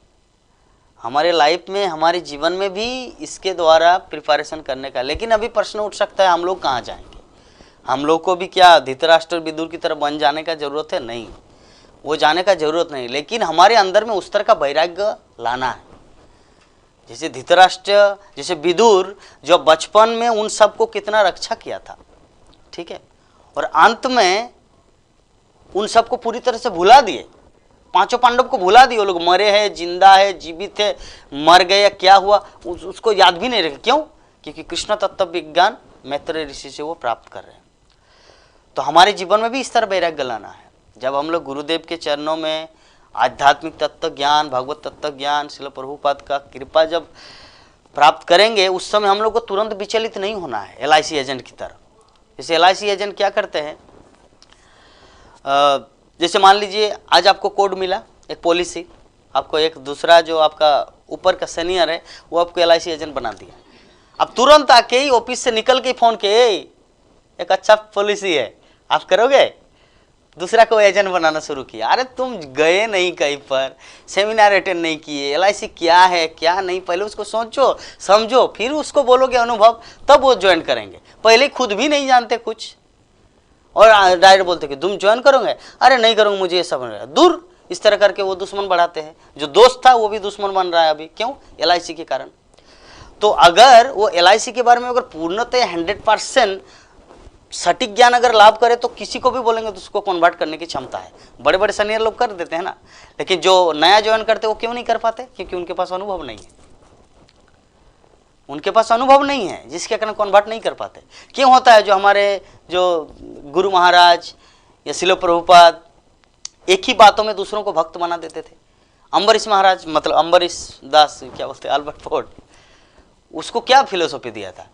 हमारे लाइफ में, हमारे जीवन में भी इसके द्वारा प्रिपरेशन करने का। लेकिन अभी प्रश्न उठ सकता है हम लोग कहाँ जाएंगे, हम लोग को भी क्या धृतराष्ट्र और विदुर की तरह बन जाने का जरूरत है? नहीं, वो जाने का जरूरत नहीं, लेकिन हमारे अंदर में उस तरह का वैराग्य लाना है। जैसे धृतराष्ट्र, जैसे विदुर जो बचपन में उन सबको कितना रक्षा किया था, ठीक है, और अंत में उन सबको पूरी तरह से भुला दिए, पांचों पांडव को भुला दिए। वो लोग मरे हैं, जिंदा है, जीवित है, मर गए, क्या हुआ उसको याद भी नहीं रखे। क्यों? क्योंकि कृष्ण तत्व विज्ञान मैत्रेय ऋषि से वो प्राप्त कर रहे हैं। तो हमारे जीवन में भी इस तरह वैराग्य लाना है। जब हम लोग गुरुदेव के चरणों में आध्यात्मिक तत्व ज्ञान, भगवत तत्व ज्ञान, श्रील प्रभुपाद का कृपा जब प्राप्त करेंगे, उस समय हम लोग को तुरंत विचलित नहीं होना है LIC एजेंट की तरह। जैसे LIC एजेंट क्या करते हैं, जैसे मान लीजिए आज आपको कोड मिला, एक पॉलिसी, आपको एक दूसरा जो आपका ऊपर का सीनियर है वो आपको LIC एजेंट बना दिया। अब तुरंत आके ही ऑफिस से निकल के फोन के, एक अच्छा पॉलिसी है, आप करोगे? दूसरा को एजेंट बनाना शुरू किया। अरे तुम गए नहीं कहीं पर, सेमिनार अटेंड नहीं किए, LIC क्या है क्या नहीं, पहले उसको सोचो समझो, फिर उसको बोलोगे अनुभव, तब वो ज्वाइन करेंगे। पहले खुद भी नहीं जानते कुछ और डायरेक्ट बोलते कि तुम ज्वाइन करोगे, अरे नहीं करूँगा, मुझे ये सब दूर, इस तरह करके वो दुश्मन बढ़ाते हैं। जो दोस्त था वो भी दुश्मन बन रहा है अभी। क्यों? LIC के कारण। तो अगर वो LIC के बारे में अगर पूर्णतः 100% सटीक ज्ञान अगर लाभ करे तो किसी को भी बोलेंगे तो उसको कन्वर्ट करने की क्षमता है। बड़े बड़े सीनियर लोग कर देते हैं ना, लेकिन जो नया ज्वाइन करते वो क्यों नहीं कर पाते? क्योंकि उनके पास अनुभव नहीं है, उनके पास अनुभव नहीं है, जिसके कारण कन्वर्ट नहीं कर पाते। क्यों होता है? जो हमारे जो गुरु महाराज या श्रील प्रभुपाद एक ही बातों में दूसरों को भक्त बना देते थे। अम्बरीश महाराज, मतलब अम्बरीश दास, क्या बोलते हैं, अल्बर्ट फोर्ड, उसको क्या फिलोसॉफी दिया था?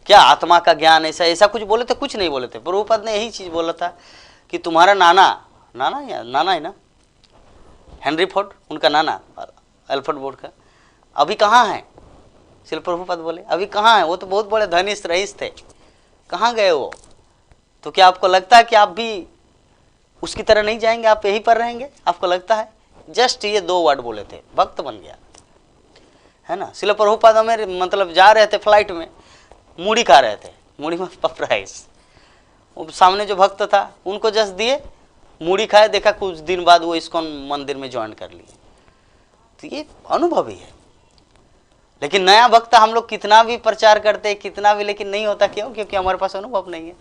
क्या आत्मा का ज्ञान, ऐसा ऐसा कुछ बोले थे? कुछ नहीं बोले थे। प्रभुपाद ने यही चीज बोला था कि तुम्हारा नाना है ना, हेनरी फोर्ड, उनका नाना अल्फ्रेड फोर्ड का, अभी कहाँ है? श्रील प्रभुपाद बोले अभी कहाँ है? वो तो बहुत बड़े धनिष्ठ रईस थे, कहाँ गए वो? तो क्या आपको लगता है कि आप भी उसकी तरह नहीं जाएंगे, आप यहीं पर रहेंगे? आपको लगता है? जस्ट ये 2 वर्ड बोले थे, भक्त बन गया, है ना। श्रील प्रभुपाद में मतलब जा रहे थे फ्लाइट में, मूढ़ी खा रहे थे, मूढ़ी में पफ राइस, सामने जो भक्त था उनको जस्ट दिए, मूढ़ी खाए, देखा कुछ दिन बाद वो इस्कॉन मंदिर में ज्वाइन कर लिए। तो ये अनुभव ही है। लेकिन नया भक्त हम लोग कितना भी प्रचार करते हैं, कितना भी, लेकिन नहीं होता। क्यों? क्योंकि हमारे पास अनुभव नहीं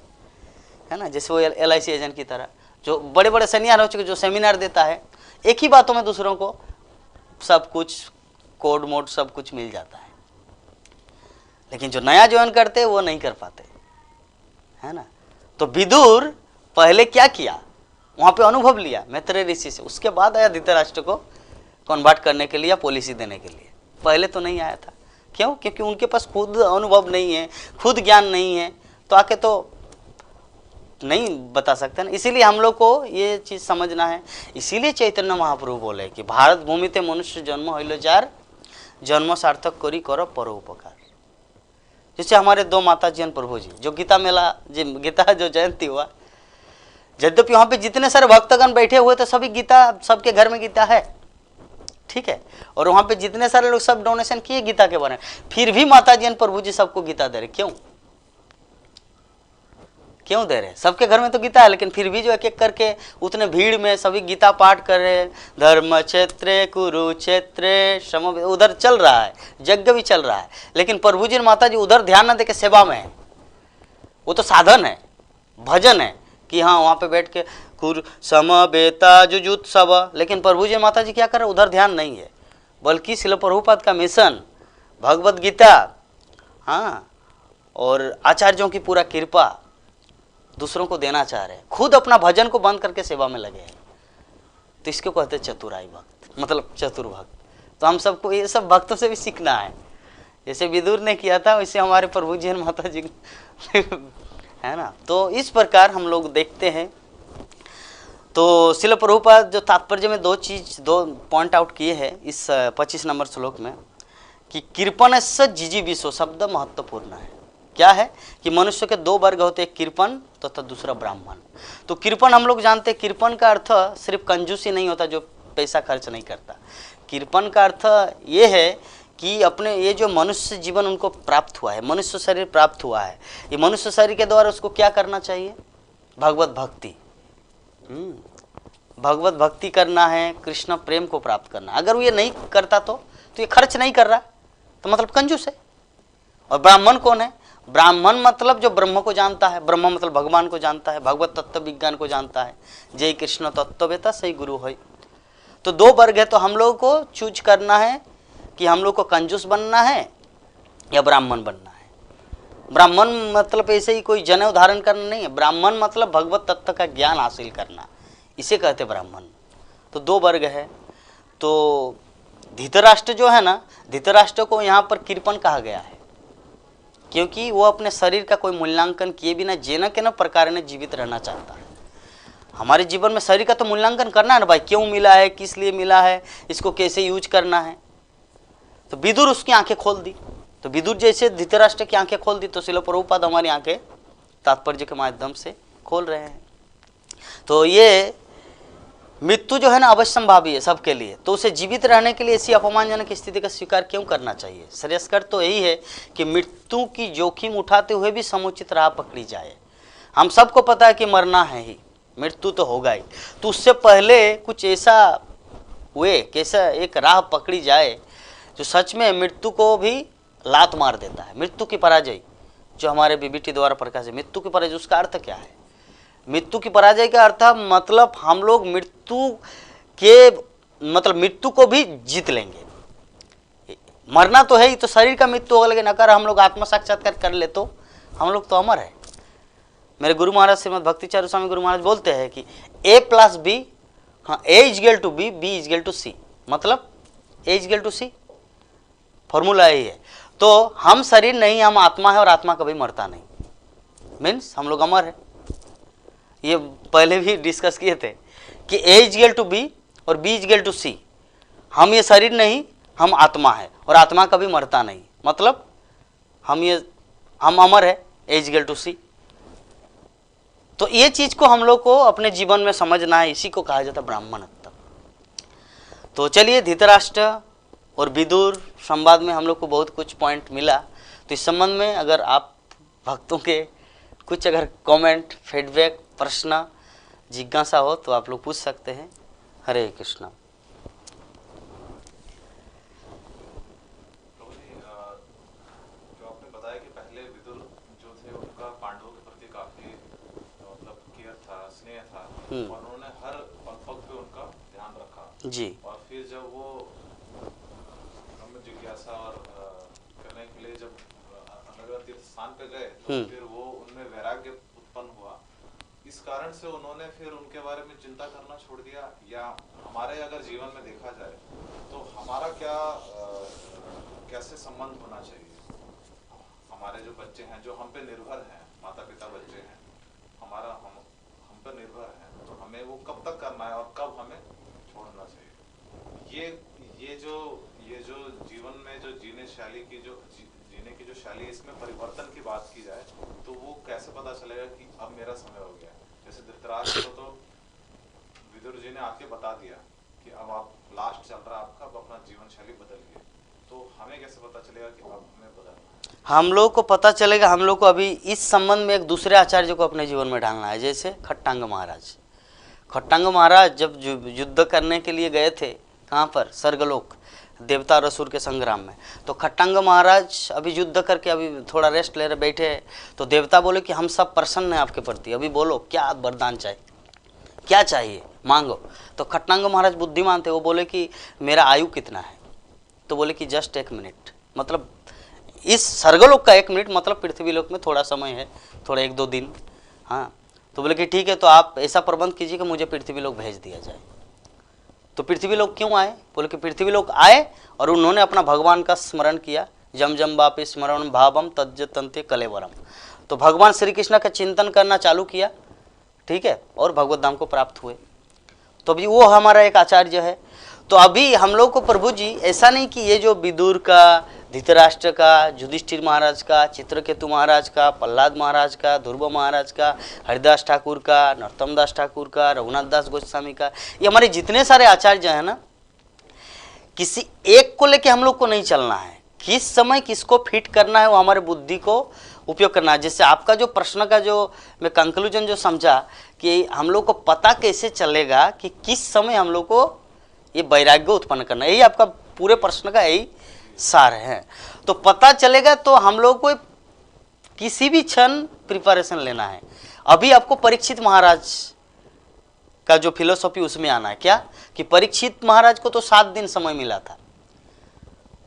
है ना। जैसे वो LIC एजेंट की तरह जो बड़े बड़े सीनियर हो चुके, जो सेमिनार देता है, एक ही बातों में दूसरों को सब कुछ कोड मोड सब कुछ मिल जाता है, लेकिन जो नया ज्वाइन करते वो नहीं कर पाते, है ना। तो विदुर पहले क्या किया, वहां पे अनुभव लिया मैत्रेय ऋषि से, उसके बाद आया धृतराष्ट्र को कन्वर्ट करने के लिए, पॉलिसी देने के लिए। पहले तो नहीं आया था। क्यों? क्योंकि उनके पास खुद अनुभव नहीं है, खुद ज्ञान नहीं है, तो आके तो नहीं बता सकते ना। इसीलिए हम लोग को ये चीज समझना है। इसीलिए चैतन्य महाप्रभु बोले कि भारत भूमि ते मनुष्य जन्म होइलो जार, जन्म सार्थक करी करो परोपकार। जैसे हमारे 2 माता जी प्रभु जी, जो गीता मेला, गीता जो जयंती हुआ, यद्यपि वहाँ पे जितने सारे भक्तगण बैठे हुए थे, सभी गीता, सबके घर में गीता है, ठीक है, और वहाँ पे जितने सारे लोग सब डोनेशन किए गीता के बारे में, फिर भी माता जी प्रभु जी सबको गीता दे रहे। क्यों? क्यों दे रहे हैं? सबके घर में तो गीता है, लेकिन फिर भी जो एक एक करके उतने भीड़ में सभी गीता पाठ कर रहे हैं। धर्म क्षेत्रे कुरुक्षेत्रे सम, उधर चल रहा है, यज्ञ भी चल रहा है, लेकिन प्रभु जी माता जी उधर ध्यान न दे के सेवा में है। वो तो साधन है, भजन है कि हाँ वहाँ पे बैठ के कुर सम बेता जुजुत्सव, लेकिन प्रभु जी माता जी क्या कर रहे, उधर ध्यान नहीं है। बल्कि शिल प्रभुपाद का मिशन, भगवत गीता, हाँ, और आचार्यों की पूरा कृपा दूसरों को देना चाह रहे हैं, खुद अपना भजन को बंद करके सेवा में लगे हैं। तो इसको कहते हैं चतुराई भक्त, मतलब चतुर भक्त। तो हम सबको ये सब भक्तों से भी सीखना है। जैसे विदुर ने किया था वैसे हमारे प्रभु जी माता जी है ना। तो इस प्रकार हम लोग देखते हैं। तो शिल प्रभुपाद जो तात्पर्य में दो पॉइंट आउट किए हैं इस 25 नंबर श्लोक में, कि कृपण से जिजी विश्व शब्द महत्वपूर्ण है। क्या है कि मनुष्य के दो वर्ग होते हैं, कृपण तथा दूसरा ब्राह्मण। तो कृपण हम लोग जानते हैं, कृपण का अर्थ सिर्फ कंजूसी नहीं होता जो पैसा खर्च नहीं करता। कृपण का अर्थ ये है कि अपने ये जो मनुष्य जीवन उनको प्राप्त हुआ है, मनुष्य शरीर प्राप्त हुआ है, ये मनुष्य शरीर के द्वारा उसको क्या करना चाहिए? भगवत भक्ति, भगवत भक्ति करना है, कृष्ण प्रेम को प्राप्त करना। अगर वो ये नहीं करता तो ये खर्च नहीं कर रहा, तो मतलब कंजूस है। और ब्राह्मण कौन है? ब्राह्मण मतलब जो ब्रह्म को जानता है, ब्रह्म मतलब भगवान को जानता है, भगवत तत्व विज्ञान को जानता है। जय कृष्ण तत्ववेता सही गुरु है। तो दो वर्ग है, तो हम लोग को चूज करना है कि हम लोग को कंजूस बनना है या ब्राह्मण बनना है। ब्राह्मण मतलब ऐसे ही कोई जनेऊ धारण करना नहीं है, ब्राह्मण मतलब भगवत तत्व का ज्ञान हासिल करना, इसे कहते ब्राह्मण। तो दो वर्ग है। तो धृतराष्ट्र जो है ना, धृतराष्ट्र को यहाँ पर कृपण कहा गया है, क्योंकि वो अपने शरीर का कोई मूल्यांकन किए बिना जेना के न प्रकार ने जीवित रहना चाहता है। हमारे जीवन में शरीर का तो मूल्यांकन करना है ना भाई, क्यों मिला है, किस लिए मिला है, इसको कैसे यूज करना है। तो विदुर उसकी आंखें खोल दी। तो विदुर जैसे धृतराष्ट्र की आंखें खोल दी, तो शिल प्रभुपाद हमारी आंखें तात्पर्य के माध्यम से खोल रहे हैं। तो ये मृत्यु जो है ना अवश्यंभावी है सबके लिए, तो उसे जीवित रहने के लिए ऐसी अपमानजनक स्थिति का स्वीकार क्यों करना चाहिए? श्रेयस्कर तो यही है कि मृत्यु की जोखिम उठाते हुए भी समुचित राह पकड़ी जाए। हम सबको पता है कि मरना है ही, मृत्यु तो होगा ही, तो उससे पहले कुछ ऐसा हुए, कैसा एक राह पकड़ी जाए जो सच में मृत्यु को भी लात मार देता है। मृत्यु की पराजय जो हमारे बीबीटी द्वारा प्रकाश है, मृत्यु की पराजय, उसका अर्थ क्या है? मृत्यु की पराजय का अर्थ मतलब हम लोग मृत्यु के मतलब मृत्यु को भी जीत लेंगे। मरना तो है ही, तो शरीर का मृत्यु होगा, लेकिन अगर हम लोग आत्म साक्षात्कार कर ले तो हम लोग तो अमर है। मेरे गुरु महाराज श्रीमद भक्तिचार्य स्वामी गुरु महाराज बोलते हैं कि A+B, हाँ, A is equal to B, B is equal to C, मतलब A is equal to C, formula यही है। तो हम शरीर नहीं, हम आत्मा है, और आत्मा कभी मरता नहीं, मीन्स हम लोग अमर है। ये पहले भी डिस्कस किए थे कि A इजगल टू B और B इजगल टू C। हम ये शरीर नहीं, हम आत्मा है, और आत्मा कभी मरता नहीं, मतलब हम अमर है, A इजगल टू C। तो ये चीज को हम लोग को अपने जीवन में समझना है, इसी को कहा जाता है ब्राह्मणत्व। तो चलिए, धृतराष्ट्र और विदुर संवाद में हम लोग को बहुत कुछ पॉइंट मिला। तो इस संबंध में अगर आप भक्तों के कुछ अगर कमेंट, फीडबैक, प्रश्न, जिज्ञासा हो तो आप लोग पूछ सकते हैं। हरे कृष्णा। जो आपने बताया कि पहले विदुर जो थे उनका पांडवों के प्रति काफी मतलब केयर था, स्नेह था, और उन्होंने हर पग पे उनका ध्यान रखा जी। और फिर जब वो ब्रह्म जिज्ञासा और करने के लिए जब अलग अलग तीर्थ स्थान पे गए तो फिर वो उनमें वैराग्य उत्पन्न हुआ। इस कारण से उन्होंने फिर उनके बारे में चिंता करना छोड़ दिया। या हमारे अगर जीवन में देखा जाए तो हमारा क्या कैसे संबंध होना चाहिए? हमारे जो बच्चे हैं जो हम पे निर्भर हैं, माता पिता बच्चे हैं, हमारा हम पे निर्भर हैं, तो हमें वो कब तक करना है और कब हमें छोड़ना चाहिए? ये जो जीवन में जो जीने की जो शैली, इसमें परिवर्तन की बात की जाए तो वो कैसे पता चलेगा कि अब मेरा समय हो गया? जैसे धृतराष्ट्र को तो विदुर जी ने आके बता दिया कि अब आप लास्ट चल रहा है आपका, अब अपना जीवन शैली बदलिए। तो हमें कैसे पता चलेगा कि अब हमें बदलना है? हम लोग को पता चलेगा, हम लोग को अभी इस संबंध में एक दूसरे आचार्य को अपने जीवन में ढालना है। जैसे खट्टांग महाराज, खट्टांग महाराज जब युद्ध करने के लिए गए थे, कहाँ पर, स्वर्गलोक, देवता और असुर के संग्राम में, तो खट्टांग महाराज अभी युद्ध करके अभी थोड़ा रेस्ट ले रहे बैठे हैं, तो देवता बोले कि हम सब प्रसन्न हैं आपके प्रति, अभी बोलो क्या वरदान चाहिए, क्या चाहिए मांगो। तो खट्टांग महाराज बुद्धिमान थे, वो बोले कि मेरा आयु कितना है, तो बोले कि जस्ट 1 मिनट, मतलब इस स्वर्गलोक का 1 मिनट मतलब पृथ्वी लोक में थोड़ा समय है, थोड़ा 1-2 दिन। हाँ, तो बोले कि ठीक है, तो आप ऐसा प्रबंध कीजिए कि मुझे पृथ्वी लोक भेज दिया जाए। तो पृथ्वी लोक क्यों आए, बोले कि पृथ्वी लोक आए और उन्होंने अपना भगवान का स्मरण किया, जम जम बापे स्मरण भावम तज्जतंते कलेवरम। तो भगवान श्री कृष्ण का चिंतन करना चालू किया, ठीक है, और भगवत धाम को प्राप्त हुए। तो अभी वो हमारा एक आचार्य है। तो अभी हम लोग को प्रभु जी ऐसा नहीं कि ये जो विदुर का, धृतराष्ट्र का, युधिष्ठिर महाराज का, चित्रकेतु महाराज का, प्रहलाद महाराज का, ध्रुव महाराज का, हरिदास ठाकुर का, नरोत्तम दास ठाकुर का, रघुनाथ दास गोस्वामी का, ये हमारे जितने सारे आचार्य हैं ना, किसी एक को लेके हम लोग को नहीं चलना है। किस समय किसको फिट करना है वो हमारे बुद्धि को उपयोग करना है। जैसे आपका जो प्रश्न का जो मैं कंक्लूजन जो समझा कि हम लोग को पता कैसे चलेगा कि किस समय हम लोग को ये वैराग्य उत्पन्न करना है, यही आपका पूरे प्रश्न का यही सार है। तो पता चलेगा तो हम लोग को किसी भी क्षण प्रिपरेशन लेना है। अभी आपको परीक्षित महाराज का जो फिलोसॉफी उसमें आना है, क्या कि परीक्षित महाराज को तो 7 दिन समय मिला था,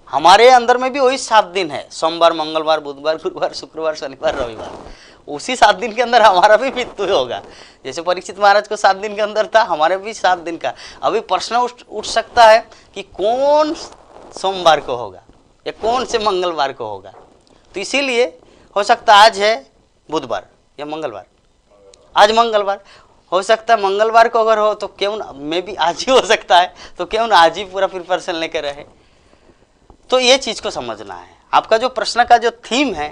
हमारे अंदर में भी वही 7 दिन है, सोमवार, मंगलवार, बुधवार, गुरुवार, शुक्रवार, शनिवार, रविवार। उसी 7 दिन के अंदर हमारा भी मृत्यु होगा। जैसे परीक्षित महाराज को 7 दिन के अंदर था, हमारे भी 7 दिन का। अभी प्रश्न उठ सकता है कि कौन सोमवार को होगा या कौन से मंगलवार को होगा। तो इसीलिए हो सकता है आज है बुधवार या मंगलवार, आज मंगलवार हो सकता है, मंगलवार को अगर हो तो क्यों ना, मे भी आज ही हो सकता है, तो क्यों ना आज ही पूरा प्रिपरेशन लेकर रहे। तो ये चीज़ को समझना है। आपका जो प्रश्न का जो थीम है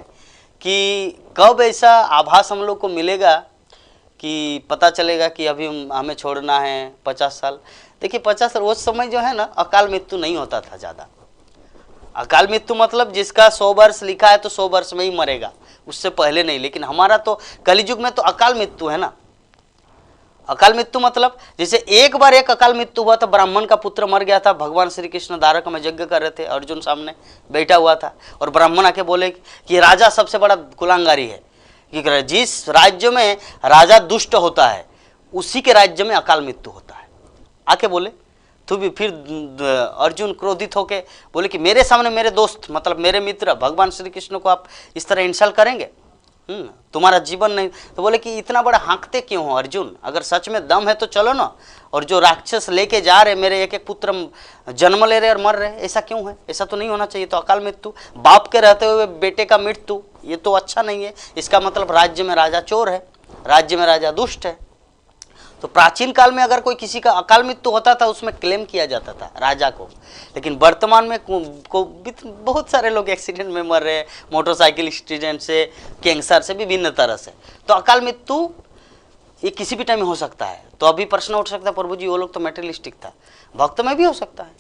कि कब ऐसा आभास हम लोग को मिलेगा कि पता चलेगा कि अभी हमें छोड़ना है 50 साल। देखिए 50 साल उस समय जो है ना, अकाल मृत्यु नहीं होता था ज़्यादा। अकाल मृत्यु मतलब जिसका 100 वर्ष लिखा है तो 100 वर्ष में ही मरेगा, उससे पहले नहीं। लेकिन हमारा तो कलियुग में तो अकाल मृत्यु है ना। अकाल मृत्यु मतलब जैसे एक बार एक अकाल मृत्यु हुआ था, ब्राह्मण का पुत्र मर गया था, भगवान श्री कृष्ण द्वारका में यज्ञ कर रहे थे, अर्जुन सामने बैठा हुआ था और ब्राह्मण आके बोले कि राजा सबसे बड़ा कुलांगारी है, कि जिस राज्य में राजा दुष्ट होता है उसी के राज्य में अकाल मृत्यु होता है। आके बोले तो भी फिर अर्जुन क्रोधित होके बोले कि मेरे सामने मेरे दोस्त मतलब मेरे मित्र भगवान श्री कृष्ण को आप इस तरह इंसल्ट करेंगे, तुम्हारा जीवन नहीं। तो बोले कि इतना बड़ा हाँकते क्यों हो अर्जुन, अगर सच में दम है तो चलो ना, और जो राक्षस लेके जा रहे, मेरे एक एक पुत्र जन्म ले रहे और मर रहे, ऐसा क्यों है, ऐसा तो नहीं होना चाहिए। तो अकाल मृत्यु, बाप के रहते हुए बेटे का मृत्यु, ये तो अच्छा नहीं है। इसका मतलब राज्य में राजा चोर है, राज्य में राजा दुष्ट है। तो प्राचीन काल में अगर कोई किसी का अकाल मृत्यु होता था उसमें क्लेम किया जाता था राजा को। लेकिन वर्तमान में बहुत सारे लोग एक्सीडेंट में मर रहे हैं, मोटरसाइकिल एक्सीडेंट से, कैंसर से, विभिन्न तरह से। तो अकाल मृत्यु ये किसी भी टाइम में हो सकता है। तो अभी प्रश्न उठ सकता है, प्रभु जी वो लोग तो मेटेरियलिस्टिक था, भक्त में भी हो सकता है।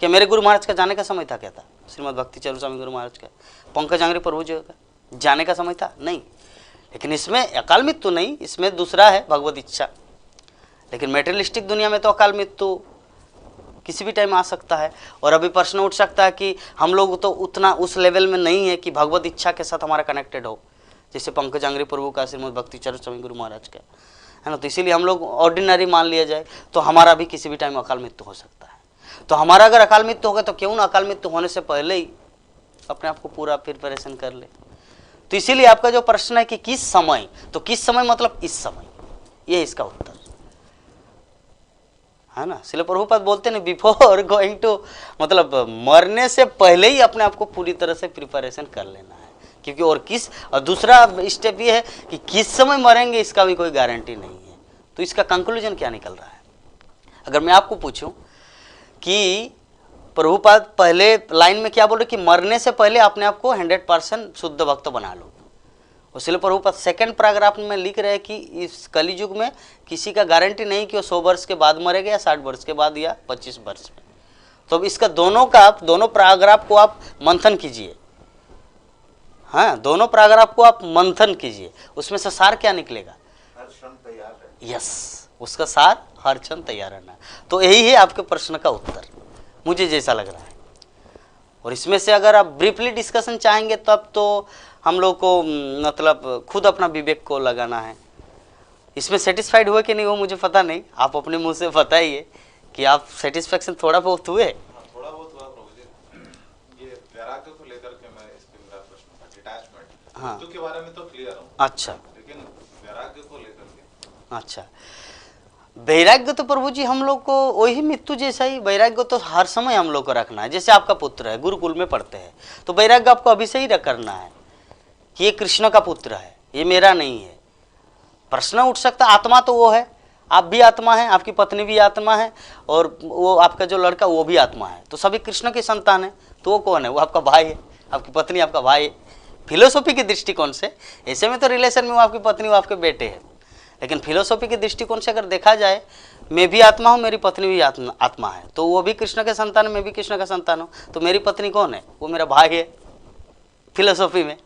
क्या मेरे गुरु महाराज का जाने का समय था, क्या था श्रीमद भक्ति चरण स्वामी गुरु महाराज का, पंकज आंगरी प्रभु जी का जाने का समय था? नहीं। लेकिन इसमें अकाल मृत्यु नहीं, इसमें दूसरा है भगवत इच्छा। लेकिन मेटेरियलिस्टिक दुनिया में तो अकाल मृत्यु किसी भी टाइम आ सकता है। और अभी प्रश्न उठ सकता है कि हम लोग तो उतना उस लेवल में नहीं है कि भगवत इच्छा के साथ हमारा कनेक्टेड हो, जैसे पंकज आंगरी प्रभु का, श्रीमद भक्ति चरण स्वामी गुरु महाराज का, है ना। तो इसीलिए हम लोग ऑर्डिनरी मान लिया जाए तो हमारा भी किसी भी टाइम अकाल मृत्यु हो सकता है। तो हमारा अगर अकाल मृत्यु होगा तो क्यों ना अकाल मृत्यु होने से पहले ही अपने आप को पूरा प्रिपरेशन कर ले। तो इसीलिए आपका जो प्रश्न है कि किस समय, तो किस समय मतलब इस समय, ये इसका उत्तर है ना। इसलिए प्रभुपाद बोलते हैं बिफोर गोइंग टू, मतलब मरने से पहले ही अपने आप को पूरी तरह से प्रिपरेशन कर लेना है। क्योंकि और दूसरा स्टेप ये है कि किस समय मरेंगे इसका भी कोई गारंटी नहीं है। तो इसका कंक्लूजन क्या निकल रहा है? अगर मैं आपको पूछूं कि प्रभुपाद पहले लाइन में क्या बोल रहे कि मरने से पहले अपने आप को 100% शुद्ध भक्त बना लो। इसलिए प्रभुपाद सेकंड पैराग्राफ में लिख रहे हैं कि इस कलियुग में किसी का गारंटी नहीं कि वो 100 वर्ष के बाद मरेगा या 60 वर्ष के बाद या 25 वर्ष में। तो अब इसका दोनों पैराग्राफ को आप मंथन कीजिए, हाँ, दोनों पैराग्राफ को आप मंथन कीजिए, उसमें से सार क्या निकलेगा? हर क्षण तैयार है। यस, उसका सार हर क्षण तैयार रहना। तो यही है आपके प्रश्न का उत्तर, मुझे जैसा लग रहा है। और इसमें से अगर आप ब्रीफली डिस्कशन चाहेंगे तब तो हम लोग को मतलब खुद अपना विवेक को लगाना है। इसमें सेटिस्फाइड हुए कि नहीं हो मुझे पता नहीं, आप अपने मुंह से बताइए कि आप सेटिस्फेक्शन थोड़ा बहुत हुए? थोड़ा बहुत हुआ प्रभु जी। ये वैराग्य को लेकर के मैं इस पे मेरा प्रश्न था, डिटैचमेंट। हाँ। मृत्यु के बारे में तो क्लियर हूँ, अच्छा लेकिन वैराग्य को लेकर के। अच्छा, वैराग्य तो प्रभु जी हम लोग को वही मृत्यु जैसा ही, वैराग्य तो हर समय हम लोग को रखना है। जैसे आपका पुत्र है, गुरुकुल में पढ़ते हैं, तो वैराग्य आपको अभी से ही करना है कि ये कृष्ण का पुत्र है, ये मेरा नहीं है। प्रश्न उठ सकता, आत्मा तो वो है, आप भी आत्मा है, आपकी पत्नी भी आत्मा है, और वो आपका जो लड़का वो भी आत्मा है, तो सभी कृष्ण के संतान है। तो वो कौन है? वो आपका भाई है, आपकी पत्नी आपका भाई है। फिलोसॉफी के दृष्टिकोण से, ऐसे में तो रिलेशन में वो आपकी पत्नी वो आपके बेटे हैं, लेकिन फिलोसॉफी के दृष्टिकोण से अगर देखा जाए, मैं भी आत्मा हूँ, मेरी पत्नी भी आत्मा है, तो वो भी कृष्ण के संतान है, मैं भी कृष्ण का संतान हूँ, तो मेरी पत्नी कौन है? वो मेरा भाई है फिलोसॉफी में,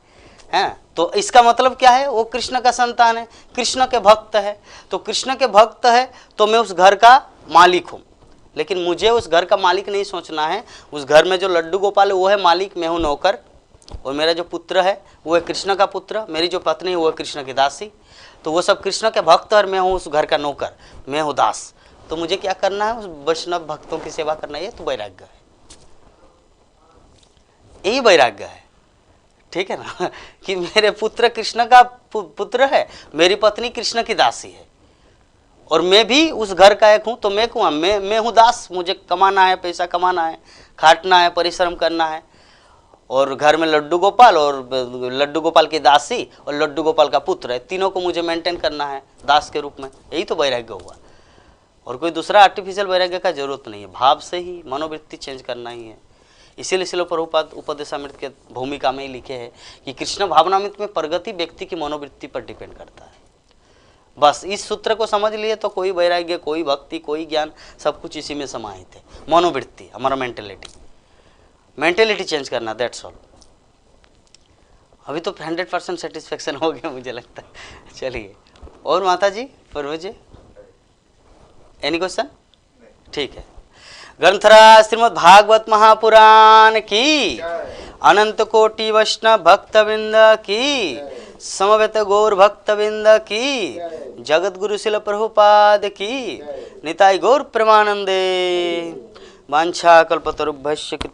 है। तो इसका मतलब क्या है? वो कृष्ण का संतान है, कृष्ण के भक्त है। तो कृष्ण के भक्त है तो मैं उस घर का मालिक हूँ, लेकिन मुझे उस घर का मालिक नहीं सोचना है। उस घर में जो लड्डू गोपाल है वो है मालिक, मैं हूँ नौकर, और मेरा जो पुत्र है वो है कृष्ण का पुत्र, मेरी जो पत्नी है वो है कृष्ण की दासी। तो वो सब कृष्ण के भक्त, और मैं हूँ उस घर का नौकर, मैं हूँ दास। तो मुझे क्या करना है? उस वैष्णव भक्तों की सेवा करना है। ये तो वैराग्य है, यही वैराग्य है, ठीक है ना? कि मेरे पुत्र कृष्ण का पुत्र है, मेरी पत्नी कृष्ण की दासी है, और मैं भी उस घर का एक हूँ। तो मैं कौन? मैं हूँ दास, मुझे कमाना है, पैसा कमाना है, खाटना है, परिश्रम करना है। और घर में लड्डू गोपाल, और लड्डू गोपाल की दासी, और लड्डू गोपाल का पुत्र है, तीनों को मुझे मेंटेन करना है दास के रूप में। यही तो वैराग्य हुआ, और कोई दूसरा आर्टिफिशियल वैराग्य का जरूरत नहीं है। भाव से ही मनोवृत्ति चेंज करना ही है। इसीलिए श्रील प्रभुपाद उपदेशामृत के भूमिका में ही लिखे हैं कि कृष्ण भावनामृत में प्रगति व्यक्ति की मनोवृत्ति पर डिपेंड करता है। बस इस सूत्र को समझ लिए तो कोई वैराग्य, कोई भक्ति, कोई ज्ञान, सब कुछ इसी में समाहित है। मनोवृत्ति, हमारा मेंटेलिटी चेंज करना, दैट्स ऑल। अभी तो 100% सेटिस्फेक्शन हो गया मुझे लगता है। चलिए, और माता जी, प्रभु जी, एनी क्वेश्चन? ठीक है। ग्रंथराज श्रीमद् भागवत महापुराण की, अनंत कोटि वैष्णव भक्तवृंद की, समवेत गौर भक्तवृंद की, जगत गुरु शिल प्रभुपाद की, निताई गौर प्रेमानंदे। वांछा कल्पतरुभ्यश्च कृपा